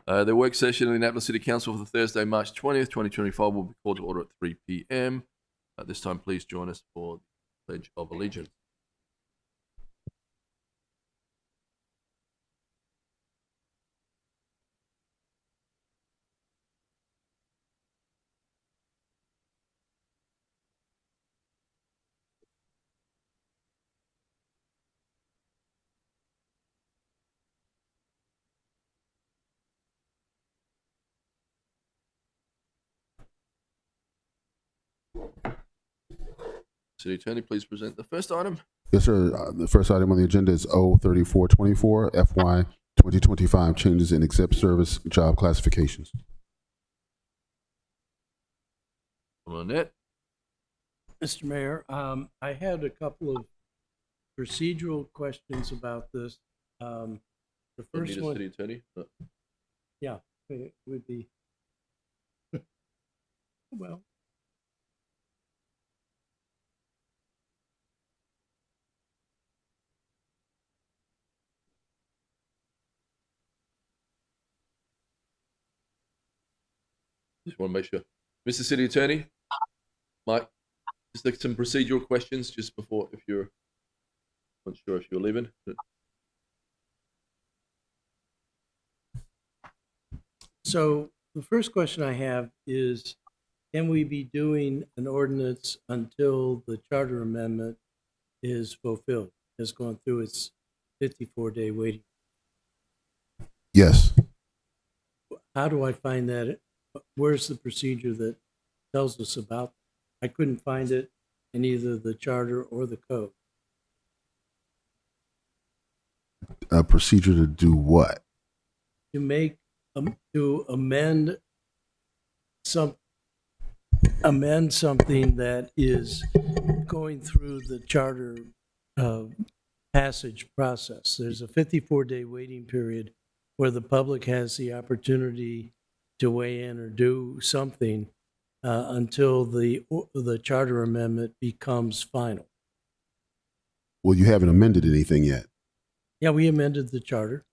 The work session of the Indianapolis City Council for Thursday, March 20th, 2025 will be called to order at 3 p.m. At this time, please join us for the Pledge of Allegiance. City Attorney, please present the first item. Yes, sir. The first item on the agenda is O3424, FY 2025, changes in exempt service job classifications. Lynette. Mr. Mayor, I had a couple of procedural questions about this. The first one, City Attorney. yeah, it would be, well, Just want to make sure. Mr. City Attorney, Mike, just like some procedural questions just before, if you're not sure if you're leaving. so the first question I have is, can we be doing an ordinance until the charter amendment is fulfilled, has gone through its 54-day waiting? Yes. How do I find that? Where's the procedure that tells us about? I couldn't find it in either the charter or the code. A procedure to do what? To make to amend something that is going through the charter passage process. There's a 54-day waiting period where the public has the opportunity to weigh in or do something until the charter amendment becomes final. Well, you haven't amended anything yet. Yeah, we amended the charter.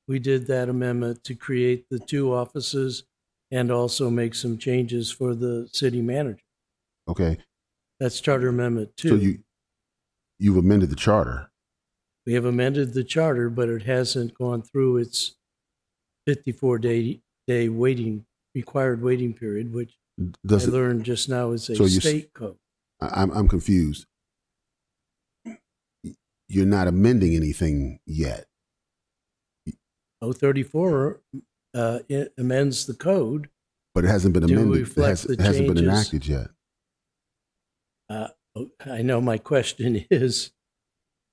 We did that amendment to create the two offices and also make some changes for the city manager. Okay. That's Charter Amendment 2. So you've amended the charter. We have amended the charter, but it hasn't gone through its 54-day required waiting period, which I learned just now is a state code. I'm confused. You're not amending anything yet. O34 it amends the code, but it hasn't been amended. It hasn't been enacted yet. I know my question is,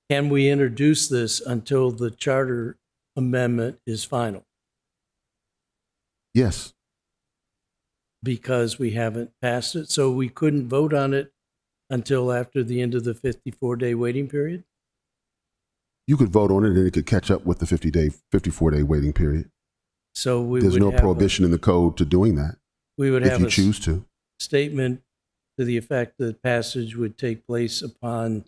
can we introduce this until the charter amendment is final? Yes. Because we haven't passed it, so we couldn't vote on it until after the end of the 54-day waiting period? You could vote on it and it could catch up with the 54-day waiting period. So there's no prohibition in the code to doing that. We would if have you choose to. Statement to the effect that passage would take place upon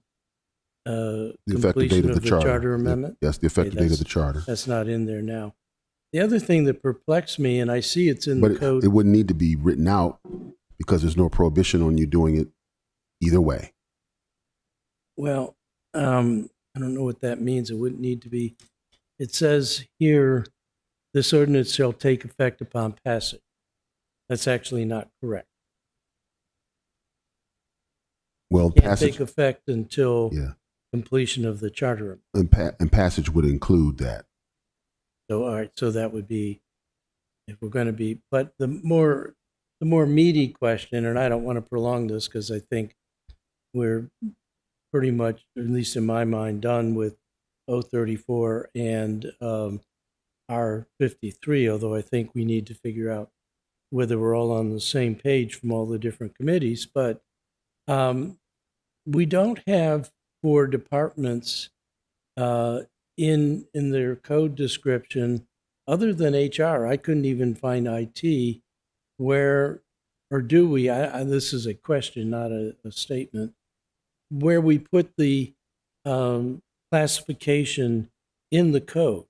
the effective date of the charter amendment? Yes, the effective date of the charter. That's not in there now. The other thing that perplexed me, and I see it's in the code. It wouldn't need to be written out because there's no prohibition on you doing it either way. Well, I don't know what that means. It wouldn't need to be. It says here, this ordinance shall take effect upon passage. That's actually not correct. Well, can't take effect until completion of the charter. And passage would include that. So, all right. So that would be, if we're going to be, but the more meaty question, and I don't want to prolong this because I think we're pretty much, at least in my mind, done with O34 and R53, although I think we need to figure out whether we're all on the same page from all the different committees. But we don't have for departments in their code description, other than HR, I couldn't even find IT, where, or do we, this is a question, not a statement, where we put the classification in the code.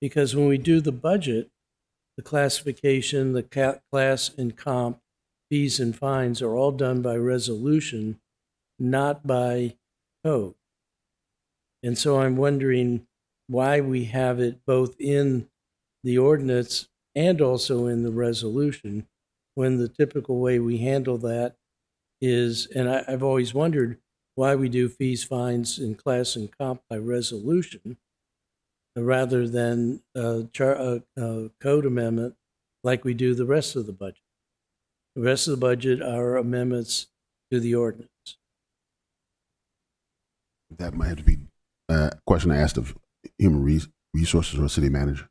Because when we do the budget, the classification, the class and comp, fees and fines are all done by resolution, not by code. And so I'm wondering why we have it both in the ordinance and also in the resolution, when the typical way we handle that is, and I've always wondered why we do fees, fines, and class and comp by resolution rather than a code amendment like we do the rest of the budget. The rest of the budget are amendments to the ordinance. That might have to be a question I asked of Human Resources or City Manager.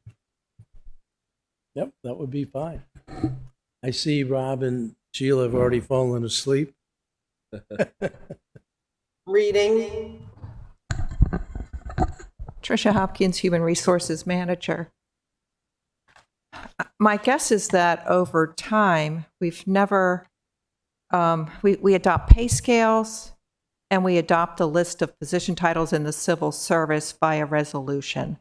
Yep, that would be fine. I see Rob and Sheila have already fallen asleep. Reading. Tricia Hopkins, Human Resources Manager. My guess is that over time, we've never, we adopt pay scales and we adopt a list of position titles in the civil service via resolution.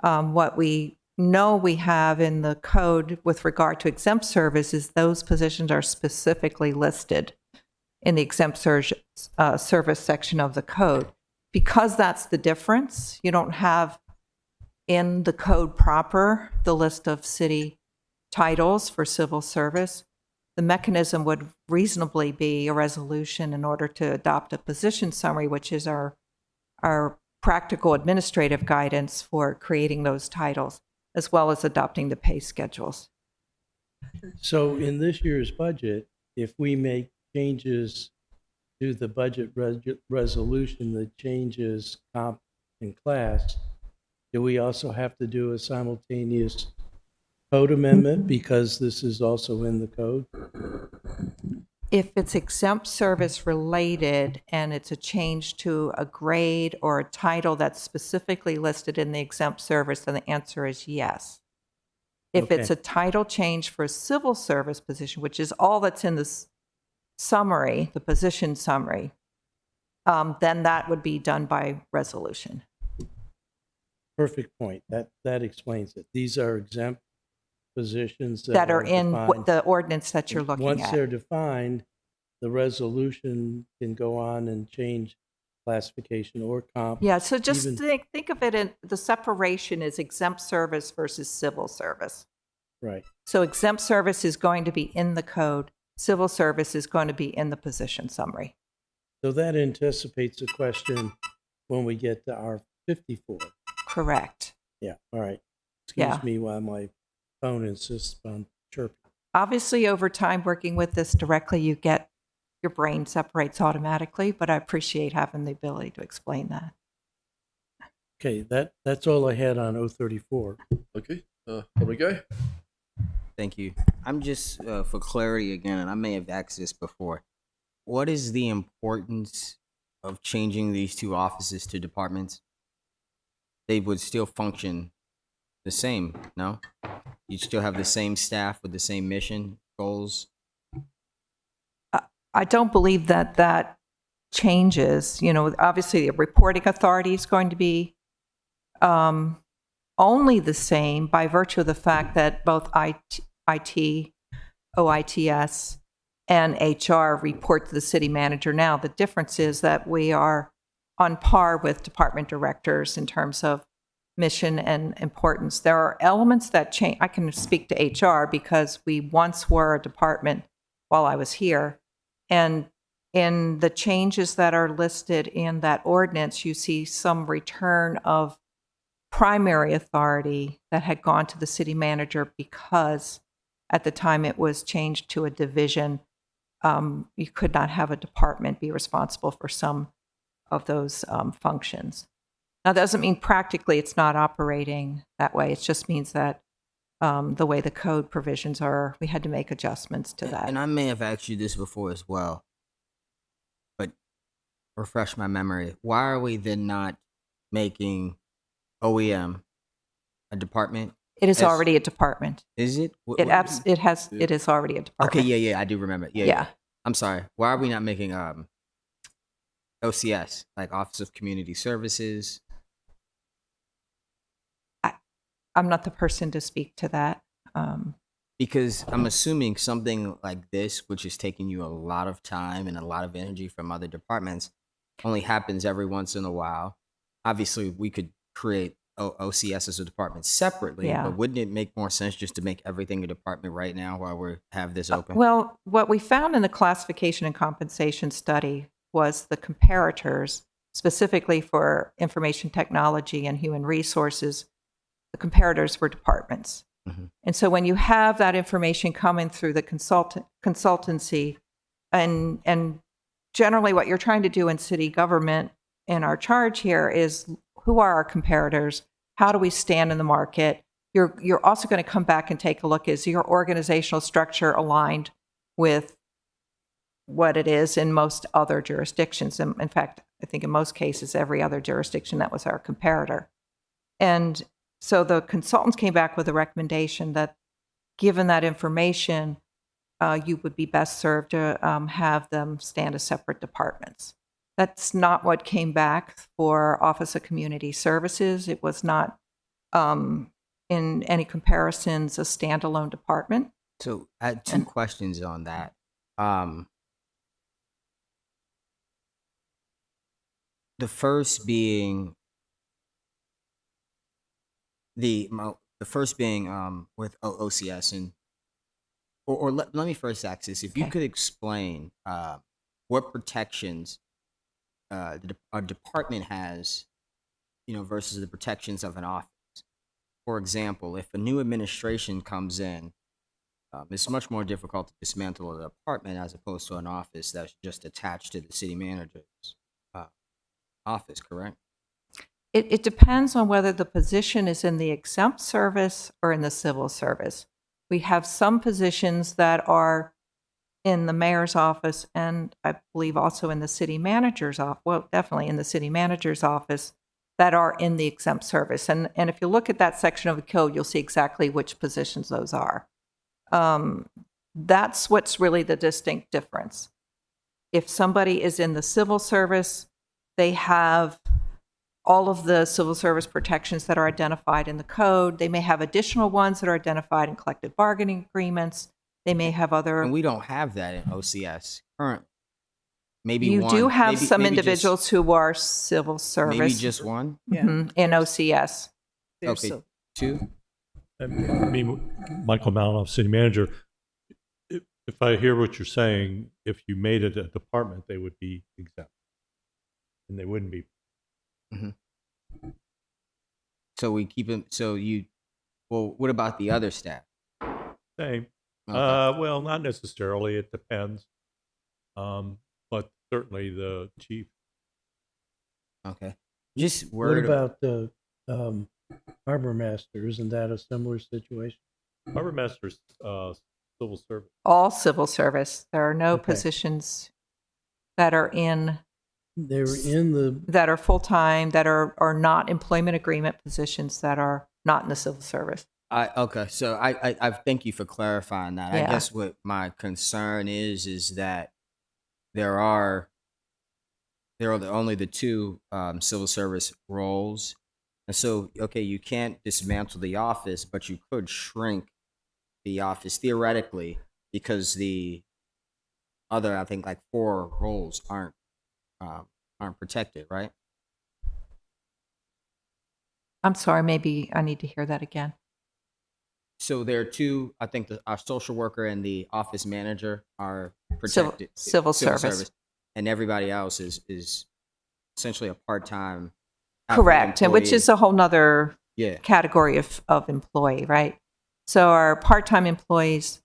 What we know we have in the code with regard to exempt service is those positions are specifically listed in the exempt service section of the code. Because that's the difference, you don't have in the code proper the list of city titles for civil service. The mechanism would reasonably be a resolution in order to adopt a position summary, which is our practical administrative guidance for creating those titles, as well as adopting the pay schedules. So in this year's budget, if we make changes to the budget resolution that changes comp and class, do we also have to do a simultaneous code amendment because this is also in the code? If it's exempt service related and it's a change to a grade or a title that's specifically listed in the exempt service, then the answer is yes. If Okay. it's a title change for a civil service position, which is all that's in the summary, the position summary, then that would be done by resolution. Perfect point. That explains it. These are exempt positions That are in defined. the ordinance that you're looking Once at. they're defined, the resolution can go on and change classification or comp. Yeah, so just even- think of it in the separation is exempt service versus civil service. Right. So exempt service is going to be in the code. Civil service is going to be in the position summary. So that anticipates a question when we get to our 54. Correct. Yeah, all right. Yeah. Excuse me while my phone insists on chirping. Obviously, over time, working with this directly, your brain separates automatically, but I appreciate having the ability to explain that. Okay, that's all I had on 034. Okay, here we go. Thank you. I'm just, for clarity again, and I may have asked this before, what is the importance of changing these two offices to departments? They would still function the same, no? You'd still have the same staff with the same mission, goals? I don't believe that changes. You know, obviously, the reporting authority is going to be only the same by virtue of the fact that both IT, OITS, and HR report to the city manager now. The difference is that we are on par with department directors in terms of mission and importance. There are elements that change. I can speak to HR because we once were a department while I was here. And in the changes that are listed in that ordinance, you see some return of primary authority that had gone to the city manager because at the time it was changed to a division. You could not have a department be responsible for some of those functions. Now, that doesn't mean practically it's not operating that way. It just means that the way the code provisions are, we had to make adjustments to that. And I may have asked you this before as well, but refresh my memory. Why are we then not making OEM a department? It is Yes. already a department. Is it? It is already a department. Okay, yeah, I do remember. Yeah. I'm sorry. Why are we not making OCS, like Office of Community Services? I'm not the person to speak to that. Because I'm assuming something like this, which is taking you a lot of time and a lot of energy from other departments, only happens every once in a while. Obviously, we could create OCS as a department separately, Yeah. but wouldn't it make more sense just to make everything a department right now while we have this open? Well, what we found in the classification and compensation study was the comparators, specifically for information technology and human resources, the comparators were departments. Mhm. And so when you have that information coming through the consultancy, and generally what you're trying to do in city government in our charge here is who are our comparators? How do we stand in the market? You're also going to come back and take a look, is your organizational structure aligned with what it is in most other jurisdictions? And in fact, I think in most cases, every other jurisdiction, that was our comparator. And so the consultants came back with a recommendation that given that information, you would be best served to have them stand as separate departments. That's not what came back for Office of Community Services. It was not, in any comparisons, a standalone department. So I had two questions on that. The first being with OCS and let me first ask this: if you Okay. could explain what protections a department has, versus the protections of an office. For example, if a new administration comes in, it's much more difficult to dismantle a department as opposed to an office that's just attached to the city manager's office, correct? It depends on whether the position is in the exempt service or in the civil service. We have some positions that are in the mayor's office, and I believe also in the city manager's office, well, definitely in the city manager's office, that are in the exempt service. And if you look at that section of the code, you'll see exactly which positions those are. That's what's really the distinct difference. If somebody is in the civil service, they have all of the civil service protections that are identified in the code. They may have additional ones that are identified in collective bargaining agreements. They may have other. And we don't have that in OCS currently. Maybe You one. do have maybe- some maybe just- individuals who are civil service. Maybe just one, In OCS. okay, two. I mean, Michael Malinoff, city manager, if I hear what you're saying, if you made it a department, they would be exempt. And they wouldn't be. So we keep them. Well, what about the other staff? Same. Okay. Well, not necessarily. It depends. But certainly the chief. Okay. Just What word. about the harbor master? Isn't that a similar situation? Harbor master's civil service. All civil service. There are no Okay. positions that are They're in the, that are full-time, that are not employment agreement positions that are not in the civil service. Okay. So I thank you for clarifying that. I Yeah. guess what my concern is that there are only the two civil service roles. And so, okay, you can't dismantle the office, but you could shrink the office theoretically because the other, I think, like 4 roles aren't protected, right? I'm sorry, maybe I need to hear that again. So there are two. I think our social worker and the office manager are Civil- protected. civil service. And everybody else is essentially a part-time. Correct, and which employee. is a whole nother Yeah. category of employee, right? So our part-time employees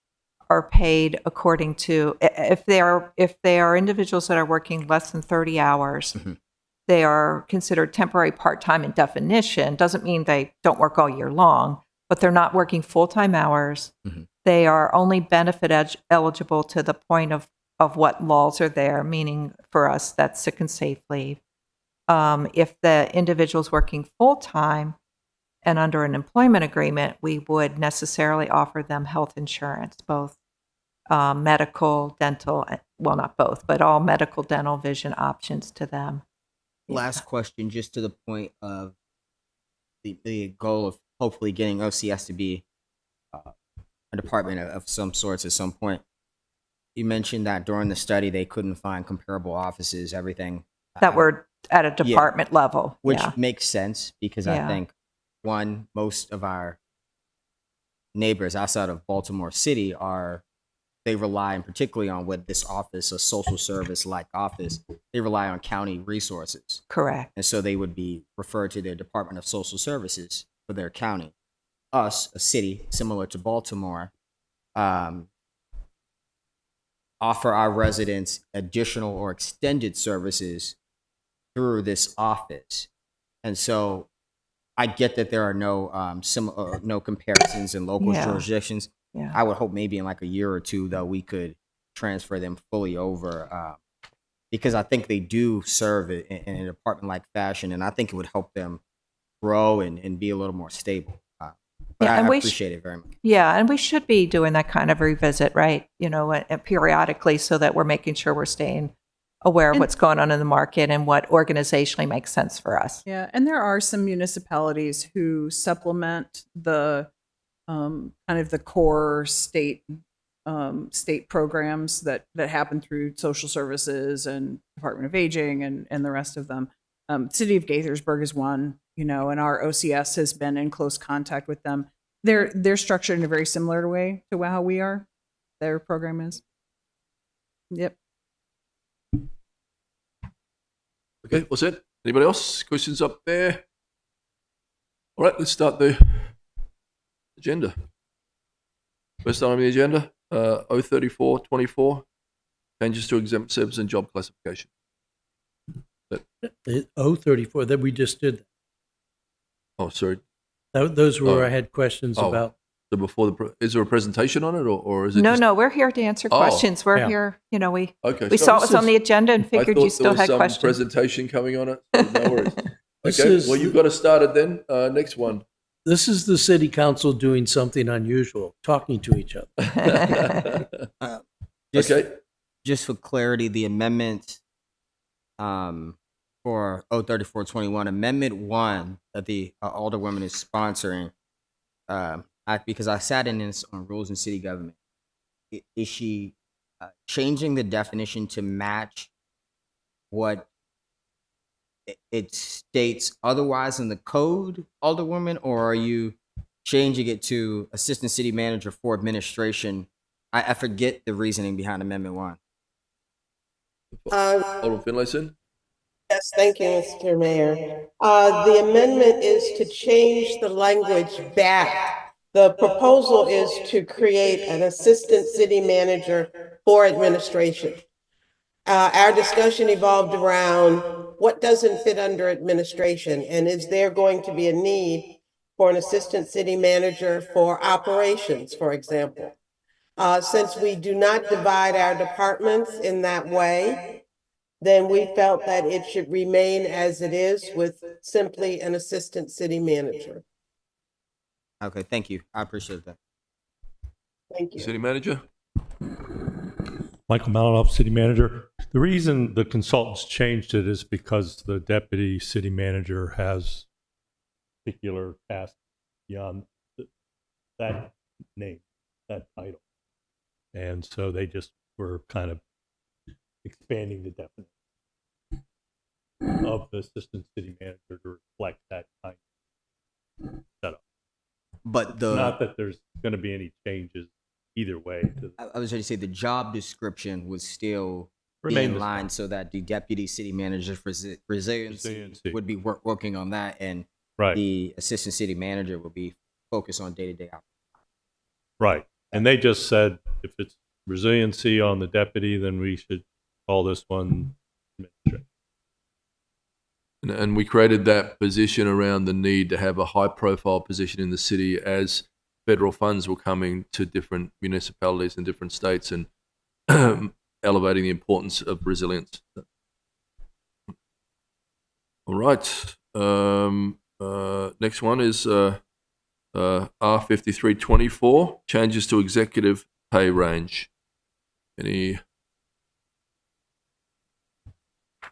are paid according to, if they are individuals that are working less than 30 hours, Mhm. they are considered temporary part-time in definition. Doesn't mean they don't work all year long, but they're not working full-time hours. Mhm. They are only benefit eligible to the point of what laws are there, meaning for us, that's sick and safe leave. If the individual's working full-time and under an employment agreement, we would necessarily offer them health insurance, both medical, dental, well, not both, but all medical, dental, vision options to them. Last question, just to the point of the goal of hopefully getting OCS to be a department of some sorts at some point. You mentioned that during the study they couldn't find comparable offices, everything. That were at a department level. Which Yeah. makes sense because I Yeah. think, one, most of our neighbors outside of Baltimore City they rely, and particularly on what this office, a social service like office, they rely on county resources. Correct. And so they would be referred to their Department of Social Services for their county. Us, a city similar to Baltimore, offer our residents additional or extended services through this office. And so I get that there are no comparisons in local Yeah. jurisdictions. Yeah. I would hope maybe in like a year or two, though, we could transfer them fully over because I think they do serve in a department-like fashion, and I think it would help them grow and be a little more stable. But Yeah, I and we appreciate it very much. Yeah, and we should be doing that kind of revisit, right? Periodically, so that we're making sure we're staying aware of And- what's going on in the market and what organizationally makes sense for us. Yeah, and there are some municipalities who supplement the kind of the core state programs that happen through social services and Department of Aging and the rest of them. City of Gaithersburg is one, and our OCS has been in close contact with them. They're structured in a very similar way to how we are. Their program is. Yep. Okay, what's it? Anybody else? Questions up there? All right, let's start the agenda. First item on the agenda, 03424, changes to exempt SEBs and job classification. 034, that we just did. Oh, sorry. Those were where Oh. I had questions Oh. about. So before is there a presentation on it, or is it? No, just, no, we're here to answer Oh, questions. We're yeah. here, we Okay, we so saw it this was on is- the agenda and I figured thought you still there was had some questions. presentation coming on it. So no worries. This Okay, is- well, you got us started then. Next one. This is the city council doing something unusual, talking to each other. Just, Okay. just for clarity, the amendment for 03421, Amendment 1 that the Alderwoman is sponsoring, because I sat in this on Rules and City Government, is she changing the definition to match what it states otherwise in the code, Alderwoman, or are you changing it to Assistant City Manager for Administration? I forget the reasoning behind Amendment 1. Alderman Finlayson. Yes, thank you, Mr. Mayor. The amendment is to change the language back. The proposal is to create an assistant city manager for administration. Our discussion evolved around what doesn't fit under administration, and is there going to be a need for an assistant city manager for operations, for example? Since we do not divide our departments in that way, then we felt that it should remain as it is with simply an assistant city manager. Okay, thank you. I appreciate that. Thank you. City Manager. Michael Malinoff, City Manager. The reason the consultants changed it is because the Deputy City Manager has particular tasks beyond that name, that title. And so they just were kind of expanding the definition of the Assistant City Manager to reflect that kind of setup. But Not that there's going to be any changes either way. To I was going to say the job description would still be Remain in the line so that the Deputy City Manager for Resiliency Resiliency. would be working on that, and right. the Assistant City Manager would be focused on day-to-day operations. Right. And they just said if it's resiliency on the deputy, then we should call this one administrative. And we created that position around the need to have a high-profile position in the city as federal funds were coming to different municipalities and different states and elevating the importance of resilience. All right. Next one is R5324, changes to executive pay range. Any?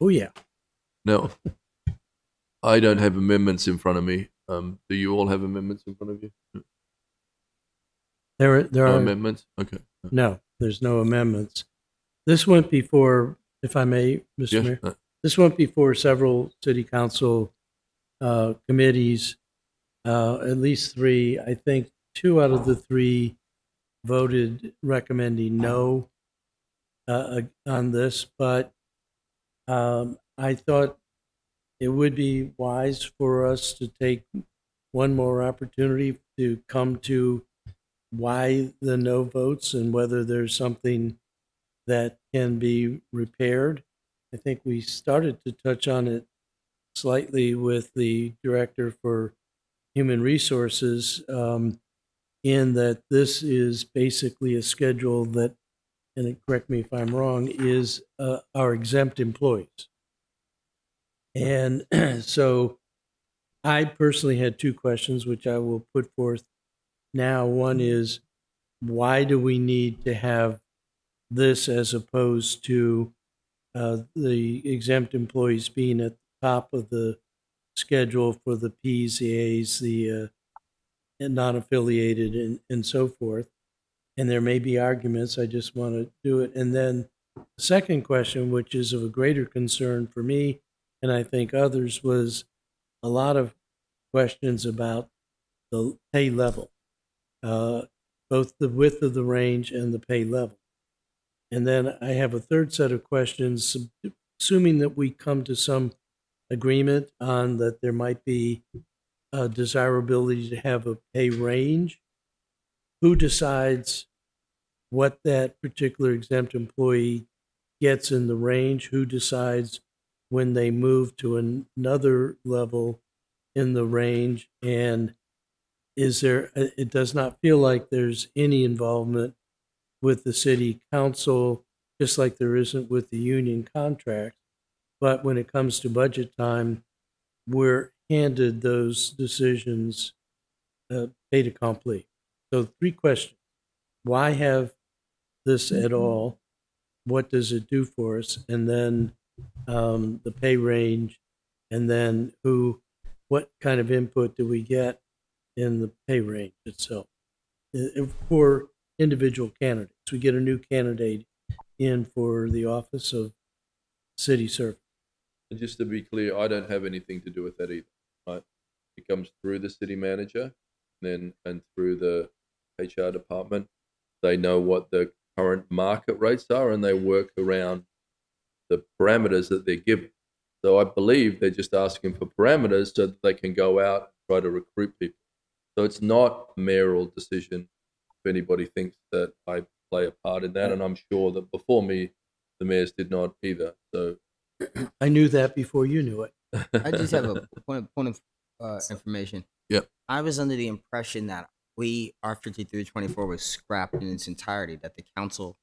Oh, yeah. No. I don't have amendments in front of me. Do you all have amendments in front of you? There No are amendments? Okay. no, there's no amendments. This went before, if I may, Mr. Yes, Mayor, this went before several city council committees, at least three. I think two out of the three voted recommending no on this, but I thought it would be wise for us to take one more opportunity to come to why the no votes and whether there's something that can be repaired. I think we started to touch on it slightly with the director for human resources, in that this is basically a schedule that, and correct me if I'm wrong, is our exempt employees. And so I personally had two questions, which I will put forth now. One is, why do we need to have this as opposed to the exempt employees being at the top of the schedule for the Ps, the As, the non-affiliated, and so forth? And there may be arguments. I just want to do it. And then the second question, which is of a greater concern for me, and I think others, was a lot of questions about the pay level, both the width of the range and the pay level. And then I have a third set of questions, assuming that we come to some agreement on that there might be a desirability to have a pay range. Who decides what that particular exempt employee gets in the range? Who decides when they move to another level in the range? And is there, it does not feel like there's any involvement with the city council, just like there isn't with the union contract. But when it comes to budget time, we're handed those decisions fait accompli. So 3 questions. Why have this at all? What does it do for us? And then the pay range, and then what kind of input do we get in the pay range itself? For individual candidates, we get a new candidate in for the office of city service. And just to be clear, I don't have anything to do with that either, right? It comes through the city manager, and through the HR department. They know what the current market rates are, and they work around the parameters that they're given. So I believe they're just asking for parameters so that they can go out and try to recruit people. So it's not a mayoral decision. If anybody thinks that I play a part in that, and I'm sure that before me, the mayors did not either. So I knew that before you knew it. I just have a point of information. Yep. I was under the impression that R5324 was scrapped in its entirety, that the council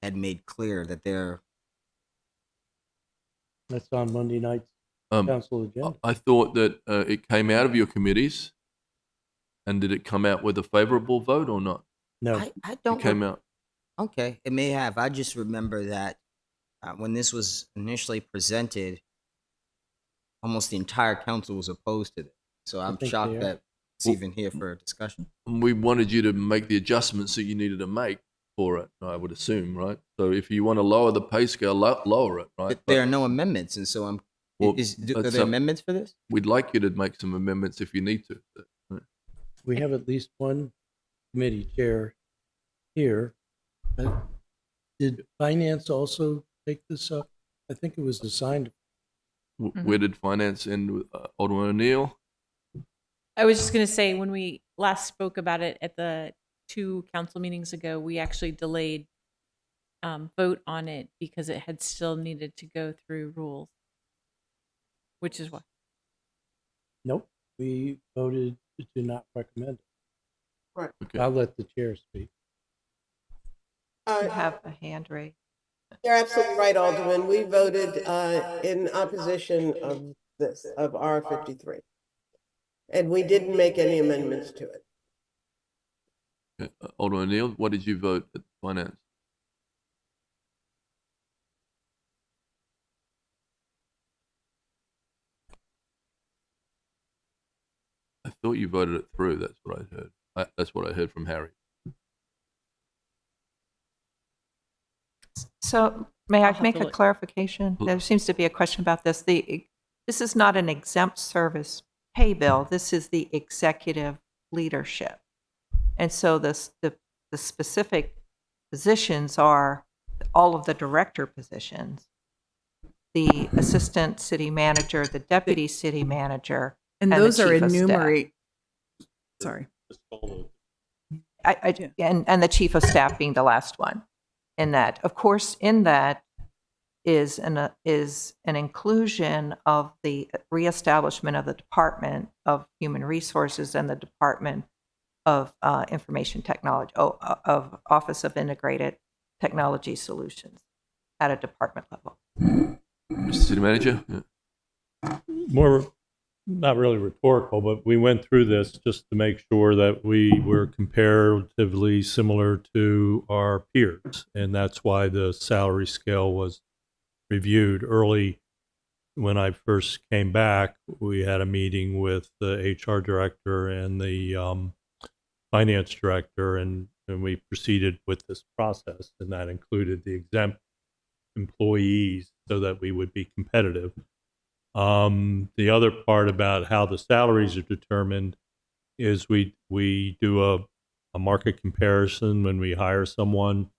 had made clear that they're. That's on Monday night's council agenda. I thought that it came out of your committees, and did it come out with a favorable vote or not? No, I don't. It came out. Okay, it may have. I just remember that when this was initially presented, almost the entire council was opposed to it. So I'm think shocked they are. that it's even here for a discussion. We wanted you to make the adjustments that you needed to make for it, I would assume, right? So if you want to lower the pay scale, lower it, right? But there are no amendments, and so I'm. Well, Are that's there up- amendments for this? We'd like you to make some amendments if you need to. Right. we have at least one committee chair here. Did finance also take this up? I think it was assigned. Where did finance end with Alderman O'Neill? I was just going to say, when we last spoke about it at the 2 council meetings ago, we actually delayed vote on it because it had still needed to go through rules, which is why. Nope, we voted to not recommend it. Right. Okay. I'll let the chair speak. You have a hand raised. You're absolutely right, Alderman. We voted in opposition of this, of R53. And we didn't make any amendments to it. Okay. Alderman O'Neill, what did you vote at finance? I thought you voted it through. That's what I heard. That's what I heard from Harry. So may I'll I have make to a look. clarification? There seems to be a question about this. This is not an exempt service pay bill. This is the executive leadership. And so the specific positions are all of the director positions, the assistant city manager, the deputy city manager, And the those are chief of staff. enumerate. Sorry. And the chief of staff being the last one in that. Of course, in that is an inclusion of the reestablishment of the Department of Human Resources and the Department of Information Technology, of Office of Integrated Technology Solutions at a department level. Mr. City Manager? Yeah. More, not really rhetorical, but we went through this just to make sure that we were comparatively similar to our peers. And that's why the salary scale was reviewed early. When I first came back, we had a meeting with the HR director and the finance director, and we proceeded with this process, and that included the exempt employees so that we would be competitive. The other part about how the salaries are determined is we do a market comparison when we hire someone.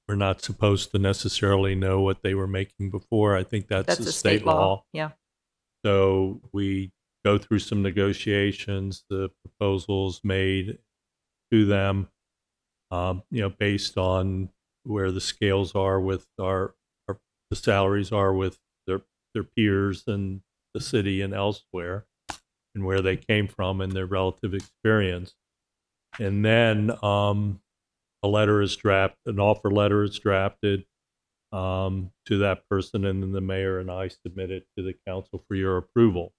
We're not supposed to necessarily know what they were making before. I think that's a state law. Yeah. So we go through some negotiations, the proposals made to them, based on where the scales are with the salaries are with their peers in the city and elsewhere, and where they came from and their relative experience. And then a letter is drafted, an offer letter is drafted to that person, and then the mayor and I submit it to the council for your approval.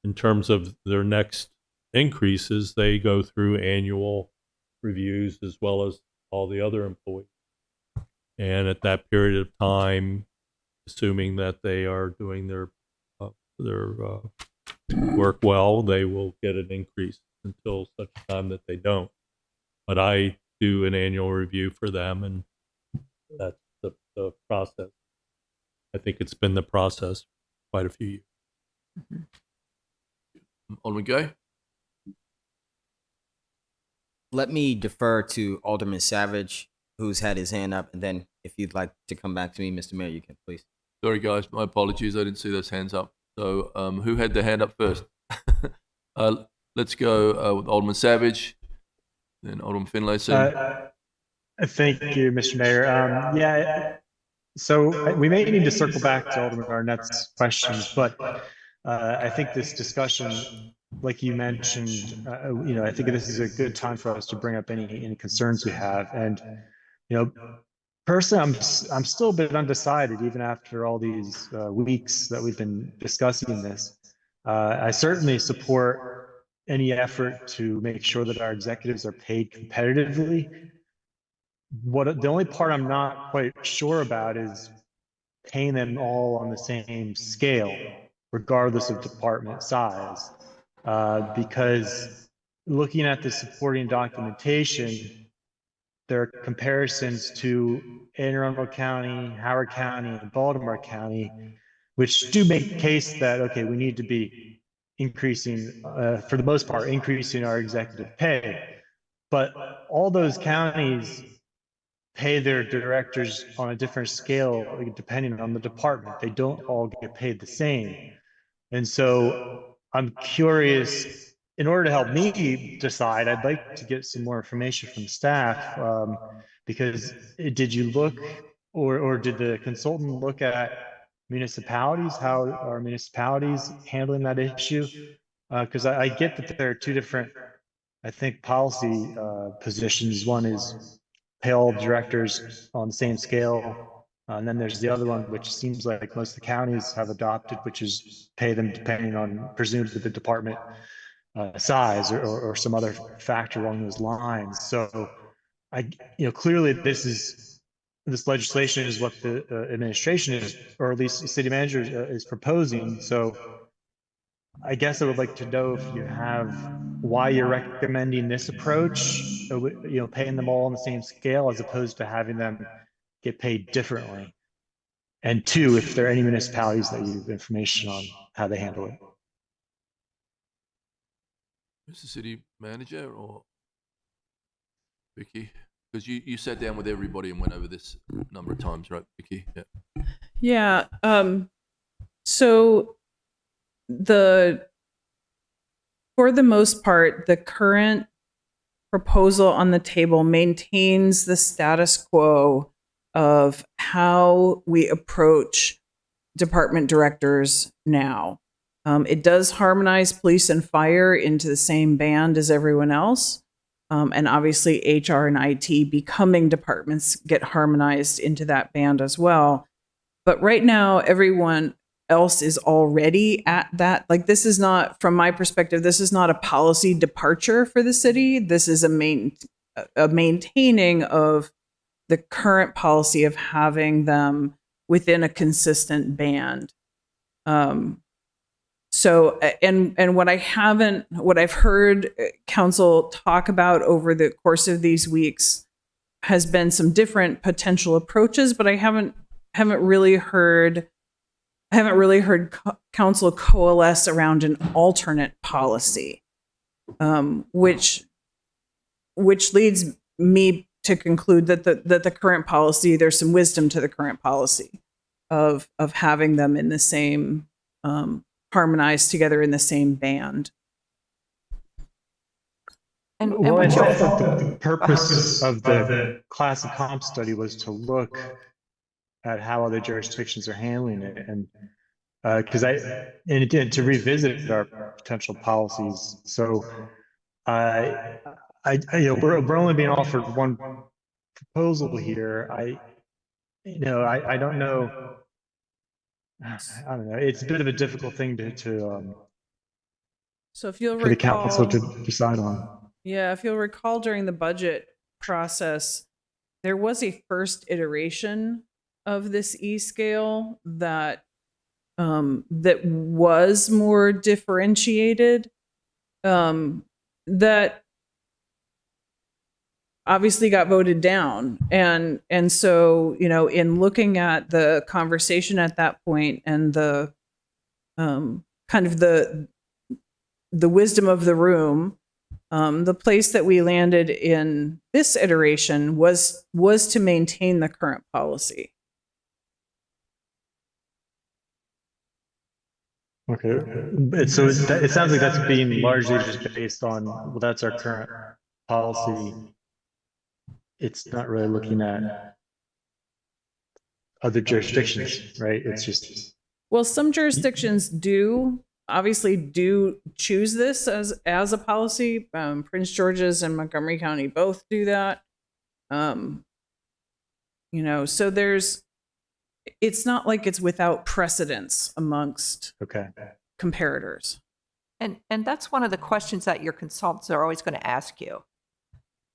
In terms of their next increases, they go through annual reviews as well as all the other employees. And at that period of time, assuming that they are doing their work well, they will get an increase until such time that they don't. But I do an annual review for them, and that's the process. I think it's been the process for quite a few years. Mm-hmm. On we go. Let me defer to Alderman Savage, who's had his hand up, and then if you'd like to come back to me, Mr. Mayor, you can, please. Sorry, guys. My apologies. I didn't see those hands up. So who had their hand up first? Let's go with Alderman Savage, then Alderman Finlayson. Thank you, Mr. Mayor. So we may need to circle back to Alderman Arnett's questions, but I think this discussion, like you mentioned, I think this is a good time for us to bring up any concerns we have. And, personally, I'm still a bit undecided, even after all these weeks that we've been discussing this. I certainly support any effort to make sure that our executives are paid competitively. The only part I'm not quite sure about is paying them all on the same scale, regardless of department size, because looking at the supporting documentation, there are comparisons to Anne Arundel County, Howard County, and Baltimore County, which do make the case that, okay, we need to be increasing, for the most part, increasing our executive pay. But all those counties pay their directors on a different scale, depending on the department. They don't all get paid the same. And so I'm curious, in order to help me decide, I'd like to get some more information from staff, because did you look, or did the consultant look at municipalities? How are municipalities handling that issue? Because I get that there are two different, I think, policy positions. One is pay all directors on the same scale. And then there's the other one, which seems like most of the counties have adopted, which is pay them depending on presumably the department size or some other factor along those lines. So clearly this legislation is what the administration is, or at least the city manager is proposing. So I guess I would like to know if you have why you're recommending this approach, paying them all on the same scale as opposed to having them get paid differently? And two, if there are any municipalities that you have information on how they handle it. Who's the city manager or Vicky? Because you sat down with everybody and went over this a number of times, right, Vicky? Yeah. Yeah. So for the most part, the current proposal on the table maintains the status quo of how we approach department directors now. It does harmonize police and fire into the same band as everyone else. And obviously HR and IT becoming departments get harmonized into that band as well. But right now, everyone else is already at that. Like, this is not, from my perspective, this is not a policy departure for the city. This is a maintaining of the current policy of having them within a consistent band. So, and what I've heard council talk about over the course of these weeks has been some different potential approaches, but I haven't really heard council coalesce around an alternate policy, which leads me to conclude that the current policy, there's some wisdom to the current policy of having them in the same, harmonized together in the same band. Well, I thought the purpose of the class of comp study was to look at how other jurisdictions are handling it, and to revisit our potential policies. So, we're only being offered one proposal here. I don't know. I don't know. It's a bit of a difficult thing So if you'll for the recall, council to decide on. Yeah, if you'll recall during the budget process, there was a first iteration of this E-scale that was more differentiated, that obviously got voted down. And so, in looking at the conversation at that point and the kind of the wisdom of the room, the place that we landed in this iteration was to maintain the current policy. Okay, so it sounds like that's being largely just based on, well, that's our current policy. It's not really looking at other jurisdictions, right? It's just, well, some jurisdictions obviously do choose this as a policy. Prince George's and Montgomery County both do that. So it's not like it's without precedence amongst comparators. And that's one of the questions that your consultants are always going to ask you.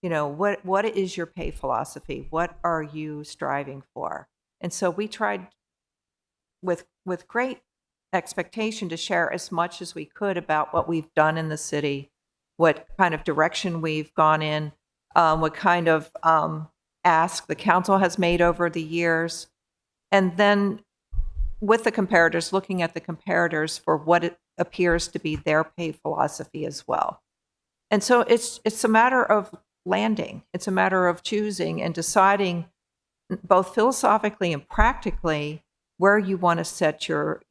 What is your pay philosophy? What are you striving for? And so we tried with great expectation to share as much as we could about what we've done in the city, what kind of direction we've gone in, what kind of ask the council has made over the years. And then with the comparators, looking at the comparators for what it appears to be their pay philosophy as well. And so it's a matter of landing. It's a matter of choosing and deciding both philosophically and practically where you want to set your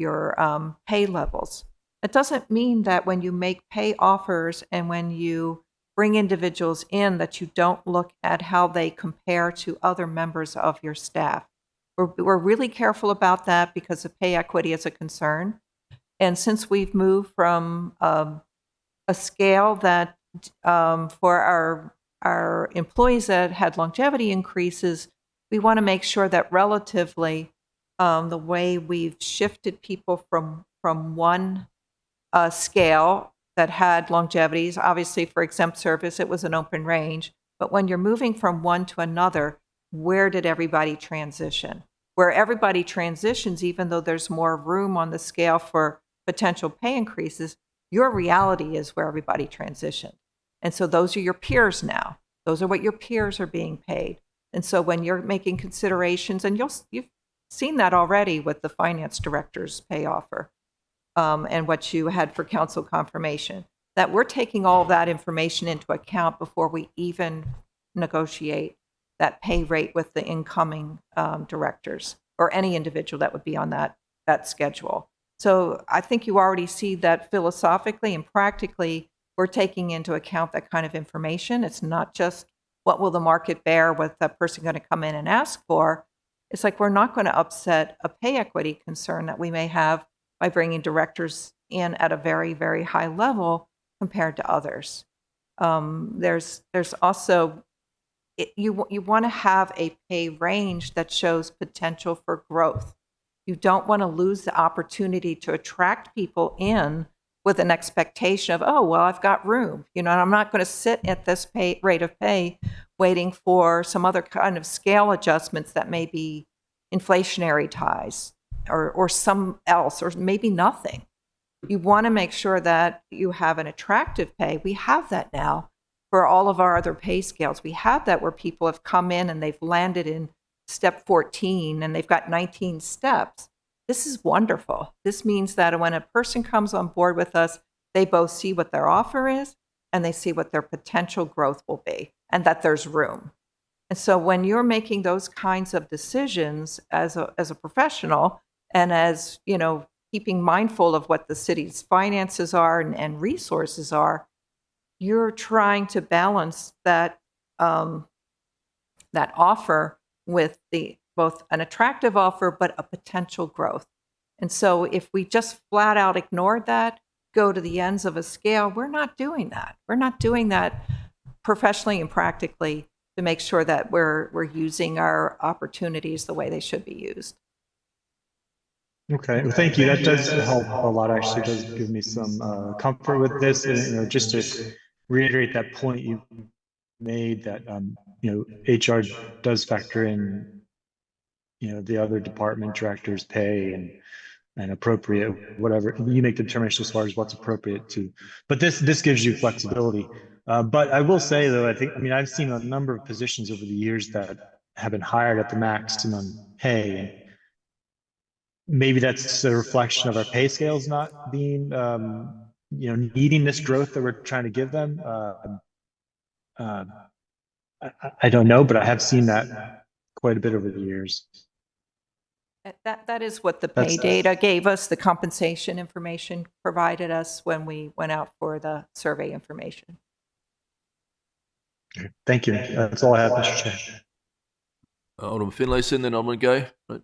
pay levels. It doesn't mean that when you make pay offers and when you bring individuals in that you don't look at how they compare to other members of your staff. We're really careful about that because of pay equity is a concern. And since we've moved from a scale that for our employees that had longevity increases, we want to make sure that relatively the way we've shifted people from one scale that had longevities, obviously for exempt service, it was an open range. But when you're moving from one to another, where did everybody transition? Where everybody transitions, even though there's more room on the scale for potential pay increases, your reality is where everybody transitioned. And so those are your peers now. Those are what your peers are being paid. And so when you're making considerations, and you've seen that already with the finance director's pay offer, and what you had for council confirmation, that we're taking all of that information into account before we even negotiate that pay rate with the incoming directors or any individual that would be on that schedule. So I think you already see that philosophically and practically, we're taking into account that kind of information. It's not just what will the market bear with the person going to come in and ask for. It's like we're not going to upset a pay equity concern that we may have by bringing directors in at a very, very high level compared to others. There's also, you want to have a pay range that shows potential for growth. You don't want to lose the opportunity to attract people in with an expectation of, oh, well, I've got room. You know, and I'm not going to sit at this rate of pay waiting for some other kind of scale adjustments that may be inflationary ties or some else, or maybe nothing. You want to make sure that you have an attractive pay. We have that now for all of our other pay scales. We have that where people have come in and they've landed in step 14 and they've got 19 steps. This is wonderful. This means that when a person comes on board with us, they both see what their offer is and they see what their potential growth will be, and that there's room. And so when you're making those kinds of decisions as a professional, and as, you know, keeping mindful of what the city's finances are and resources are, you're trying to balance that that offer with both an attractive offer but a potential growth. And so if we just flat out ignored that, go to the ends of a scale, we're not doing that. We're not doing that professionally and practically to make sure that we're using our opportunities the way they should be used. Okay, well, thank you. That does help a lot. Actually, does give me some comfort with this. And, you know, just to reiterate that point you made, that you know, HR does factor in, you know, the other department directors' pay and appropriate whatever. You make the determination as far as what's appropriate to. But this gives you flexibility. But I will say though, I mean, I've seen a number of positions over the years that have been hired at the maximum pay. And maybe that's a reflection of our pay scales not being, you know, needing this growth that we're trying to give them. I don't know, but I have seen that quite a bit over the years. That is what the pay data gave us, the compensation information provided us when we went out for the survey information. Thank you. That's all I have, Mr. Chair. Alderman Finlayson, then Alderman Gay. Right.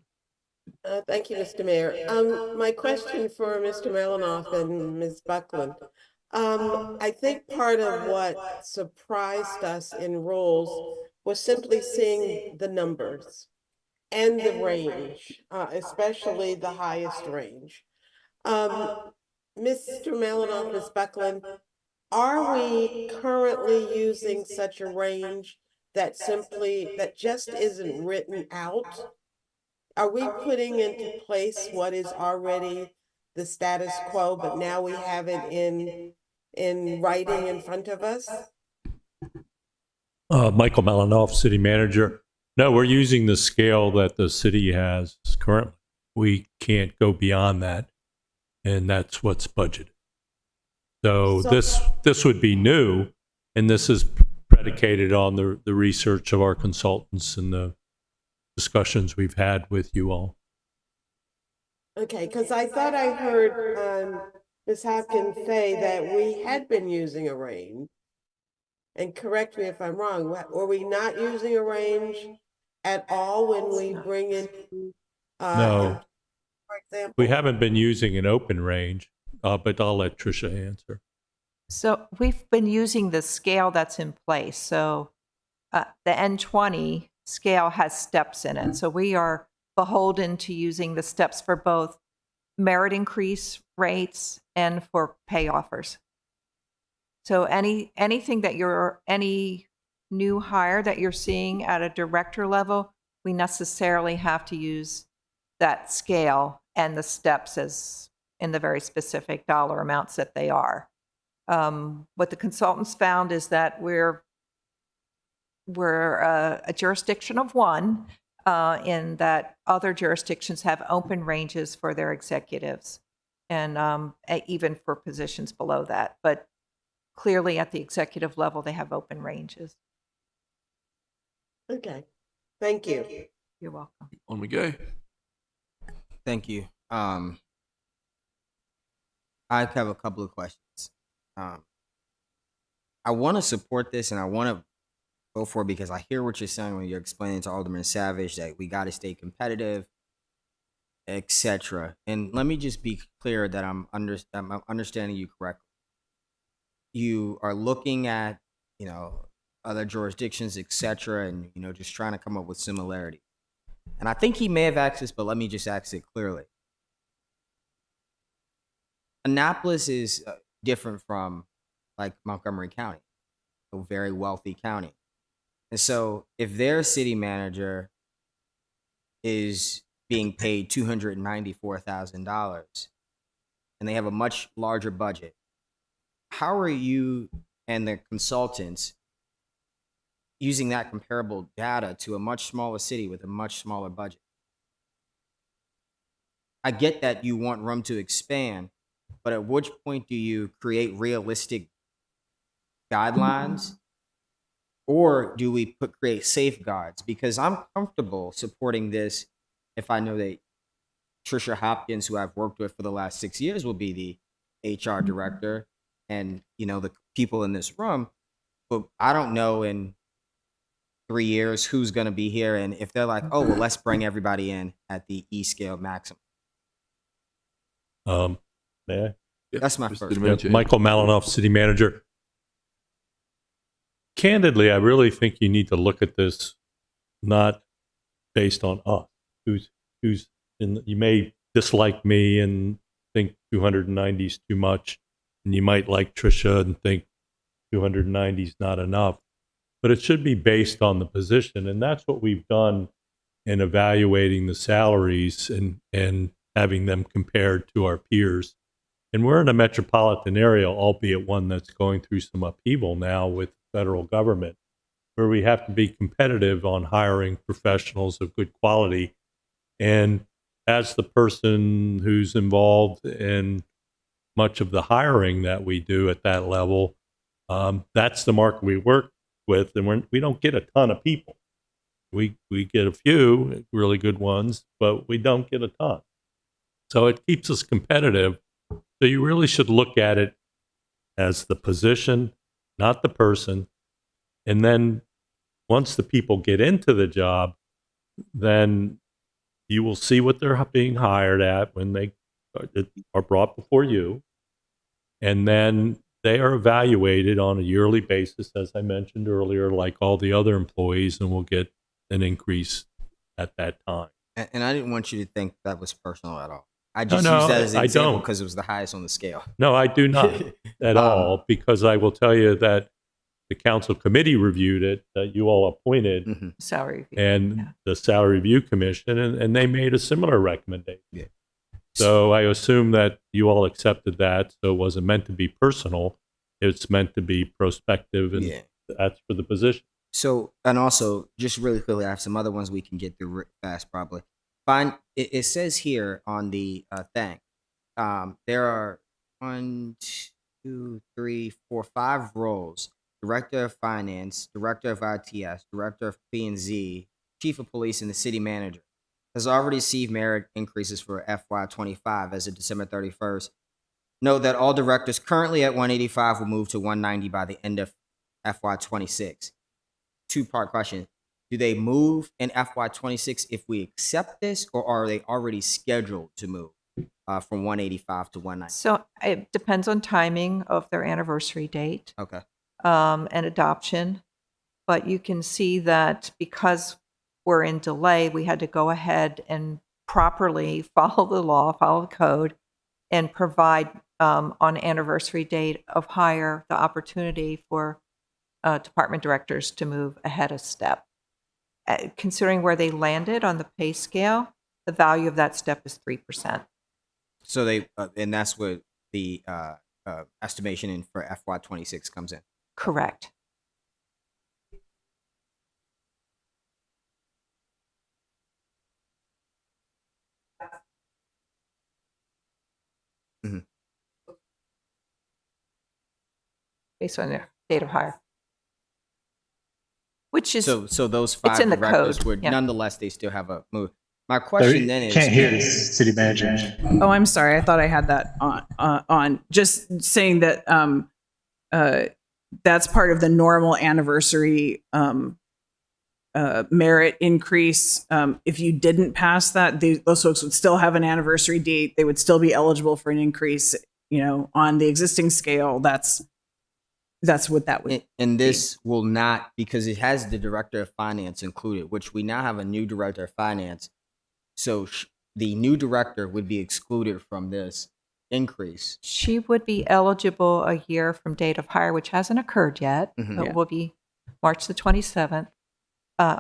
Thank you, Mr. Mayor. My question for Mr. Melanoff and Ms. Buckland. I think part of what surprised us in roles was simply seeing the numbers and the range, especially the highest range. Mr. Melanoff, Ms. Buckland, are we currently using such a range that just isn't written out? Are we putting into place what is already the status quo, but now we have it in writing in front of us? Michael Malinoff, City Manager. No, we're using the scale that the city has currently. We can't go beyond that, and that's what's budgeted. So this would be new, and this is predicated on the research of our consultants and the discussions we've had with you all. Okay, because I thought I heard Ms. Hopkins say that we had been using a range. And correct me if I'm wrong, were we not using a range at all when we bring in, No, for example? we haven't been using an open range, but I'll let Tricia answer. So we've been using the scale that's in place. So the N20 scale has steps in it. So we are beholden to using the steps for both merit increase rates and for pay offers. So anything that any new hire that you're seeing at a director level, we necessarily have to use that scale and the steps as in the very specific dollar amounts that they are. What the consultants found is that we're we're a jurisdiction of one, in that other jurisdictions have open ranges for their executives, and even for positions below that. But clearly, at the executive level, they have open ranges. Okay, thank you. You're welcome. On we go. Thank you. I have a couple of questions. I want to support this and I want to go for it because I hear what you're saying when you're explaining to Alderman Savage that we got to stay competitive, etc. And let me just be clear that I'm understanding you correctly. You are looking at, other jurisdictions, etc., and just trying to come up with similarity. And I think he may have asked this, but let me just ask it clearly. Annapolis is different from like Montgomery County, a very wealthy county. And so if their city manager is being paid $294,000 and they have a much larger budget, how are you and the consultants using that comparable data to a much smaller city with a much smaller budget? I get that you want room to expand, but at which point do you create realistic guidelines, or do we create safeguards? Because I'm comfortable supporting this if I know that Trisha Hopkins, who I've worked with for the last 6 years, will be the HR director, and the people in this room. But I don't know in 3 years who's going to be here, and if they're like, oh well, let's bring everybody in at the E scale maximum. May I? That's my Mr. first. Domenici. Michael Malinoff, city manager. Candidly, I really think you need to look at this not based on us. Who's in? You may dislike me and think 290 is too much, and you might like Trisha and think 290 is not enough. But it should be based on the position, and that's what we've done in evaluating the salaries and having them compared to our peers. And we're in a metropolitan area, albeit one that's going through some upheaval now with the federal government, where we have to be competitive on hiring professionals of good quality. And as the person who's involved in much of the hiring that we do at that level, that's the market we work with, and we don't get a ton of people. We get a few really good ones, but we don't get a ton. So it keeps us competitive. So you really should look at it as the position, not the person. And then once the people get into the job, then you will see what they're being hired at when they are brought before you. And then they are evaluated on a yearly basis, as I mentioned earlier, like all the other employees, and will get an increase at that time. And I didn't want you to think that was personal at all. I just No, used that as an I example don't. because it was the highest on the scale. No, I do not at all, because I will tell you that the council committee reviewed it, that you all appointed, Mhm. Salary review. and Yeah. the salary review commission, and they made a similar recommendation. Yeah. So I assume that you all accepted that. So it wasn't meant to be personal. It's meant to be prospective, and Yeah. that's for the position. So, and also, just really quickly, I have some other ones we can get through fast, probably. Fine. It says here on the thing, there are 1, 2, 3, 4, 5 roles: director of finance, director of ITS, director of P&Z, chief of police, and the city manager. Has already received merit increases for FY25 as of December 31st. Note that all directors currently at 185 will move to 190 by the end of FY26. Two-part question. Do they move in FY26 if we accept this, or are they already scheduled to move from 185 to 190? So it depends on timing of their anniversary date. Okay. And adoption. But you can see that because we're in delay, we had to go ahead and properly follow the law, follow the code, and provide on anniversary date of hire the opportunity for department directors to move ahead a step. Considering where they landed on the pay scale, the value of that step is 3%. So they, and that's where the estimation in for FY26 comes in. Correct. based on their date of hire. Which is, So those it's five in the directors code, would, yeah. nonetheless, they still have a move. My question then is. Can't hear this, city manager. Oh, I'm sorry. I thought I had that on. Just saying that that's part of the normal anniversary merit increase. If you didn't pass that, those folks would still have an anniversary date. They would still be eligible for an increase. You know, on the existing scale, that's what that would. And this will not, because it has the director of finance included, which we now have a new director of finance. So the new director would be excluded from this increase. she would be eligible a year from date of hire, which hasn't occurred yet. Mhm. It will be March the 27th.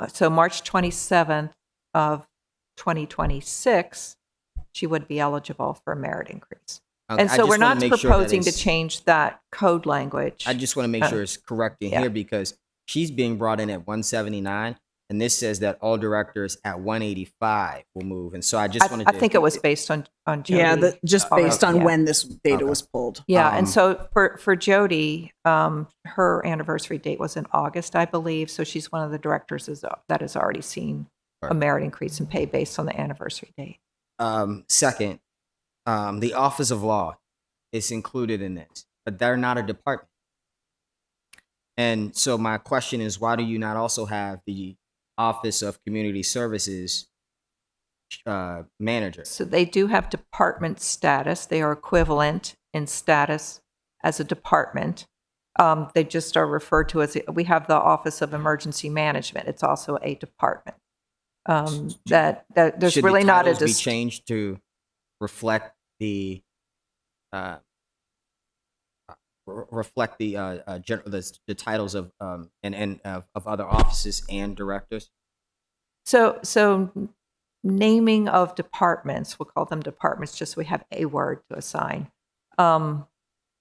So March 27th of 2026, she would be eligible for a merit increase. Okay, And I so just we're wanna not make sure that proposing to it's- change that code language. I just want to make sure it's correct in yeah. here because she's being brought in at 179, and this says that all directors at 185 will move. And so I just wanted I to. think it was based on Jody. Yeah, just based on yeah. when this data Okay. was pulled. Yeah, and Um, so for Jody, her anniversary date was in August, I believe. So she's one of the directors that has already seen a Right. merit increase in pay based on the anniversary date. Second, the Office of Law is included in this, but they're not a department. And so my question is, why do you not also have the Office of Community Services manager? So they do have department status. They are equivalent in status as a department. They just are referred to as, we have the Office of Emergency Management. It's also a department. That there's Should really the not a titles be changed to reflect the the titles of of other offices and directors? So naming of departments, we'll call them departments, just so we have a word to assign.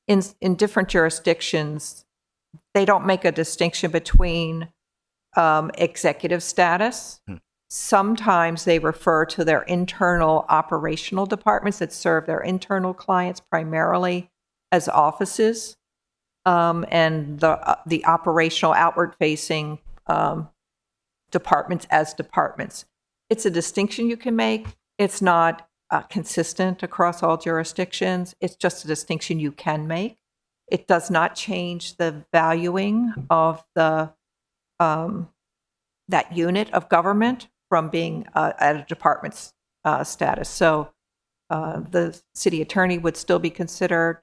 In different jurisdictions, they don't make a distinction between executive status. Sometimes they refer to their internal operational departments that serve their internal clients primarily as offices, and the operational outward-facing departments as departments. It's a distinction you can make. It's not consistent across all jurisdictions. It's just a distinction you can make. It does not change the valuing of the that unit of government from being at a department's status. So the city attorney would still be considered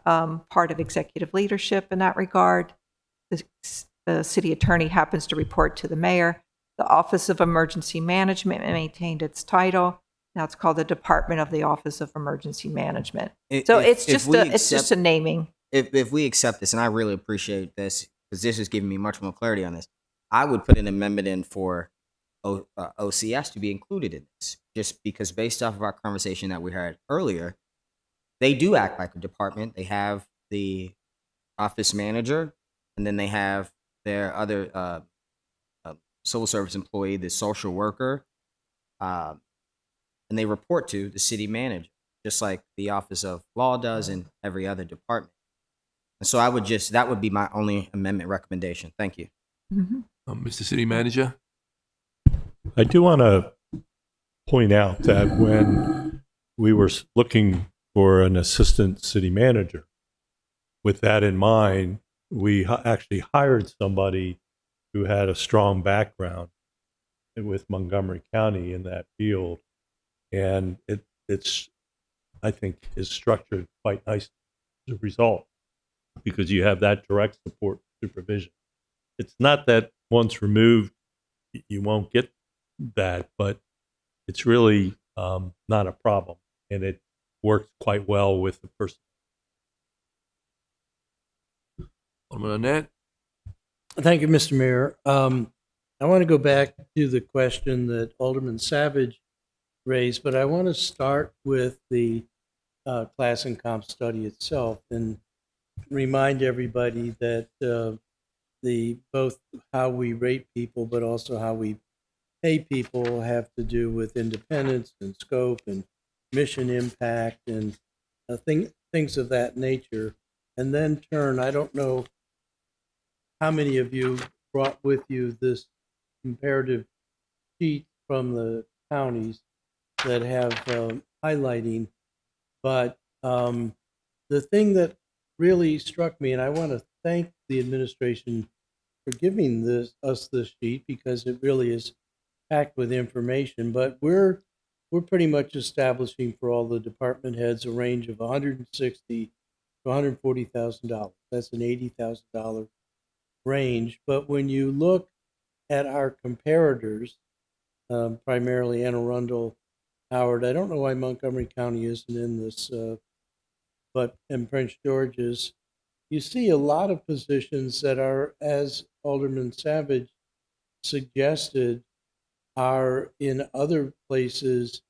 part of executive leadership in that regard. The city attorney happens to report to the mayor. The Office of Emergency Management maintained its title. Now it's called the Department of the Office of Emergency Management. So it's just a naming. If we accept this, and I really appreciate this because this is giving me much more clarity on this, I would put an amendment in for OCS to be included in this, just because based off of our conversation that we had earlier, they do act like a department. They have the office manager, and then they have their other civil service employee, the social worker, and they report to the city manager, just like the Office of Law does in every other department. And so that would be my only amendment recommendation. Thank you. Mm-hmm. Mr. City Manager? I do want to point out that when we were looking for an assistant city manager, with that in mind, we actually hired somebody who had a strong background with Montgomery County in that field. And it's, I think, is structured quite nicely as a result, because you have that direct support supervision. It's not that once removed, you won't get that, but it's really not a problem. And it works quite well with the person. Alderman Annette? Thank you, Mr. Mayor. I want to go back to the question that Alderman Savage raised, but I want to start with the class and comp study itself and remind everybody that both how we rate people, but also how we pay people have to do with independence and scope and mission impact and things of that nature. And then I don't know how many of you brought with you this comparative sheet from the counties that have highlighting, but the thing that really struck me, and I want to thank the administration for giving us this sheet because it really is packed with information. But we're pretty much establishing for all the department heads a range of $160,000 to $140,000. That's an $80,000 range. But when you look at our comparators, primarily Anne Arundel, Howard. I don't know why Montgomery County isn't in this, but in Prince George's, you see a lot of positions that are, as Alderman Savage suggested, are in other places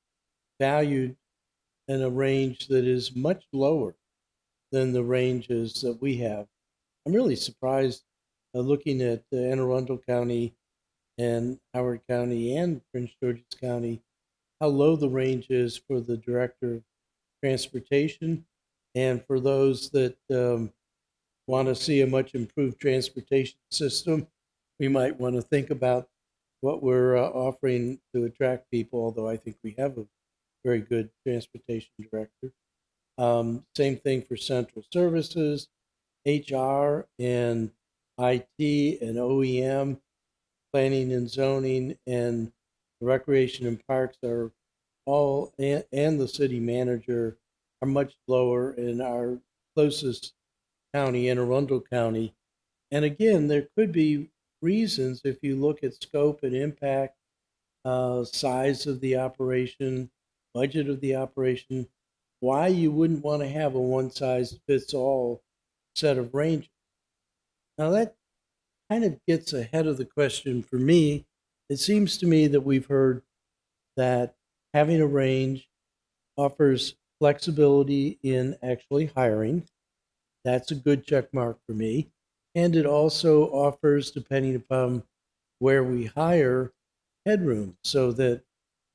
valued in a range that is much lower than the ranges that we have. I'm really surprised looking at Anne Arundel County and Howard County and Prince George's County, how low the range is for the Director of Transportation, and for those that want to see a much improved transportation system, we might want to think about what we're offering to attract people, although I think we have a very good transportation director. Same thing for central services, HR and IT and OEM, planning and zoning, and recreation and parks are all, and the city manager are much lower in our closest county, Anne Arundel County. And again, there could be reasons if you look at scope and impact, size of the operation, budget of the operation, why you wouldn't want to have a one-size-fits-all set of ranges. Now that kind of gets ahead of the question for me. It seems to me that we've heard that having a range offers flexibility in actually hiring. That's a good check mark for me. And it also offers, depending upon where we hire, headroom, so that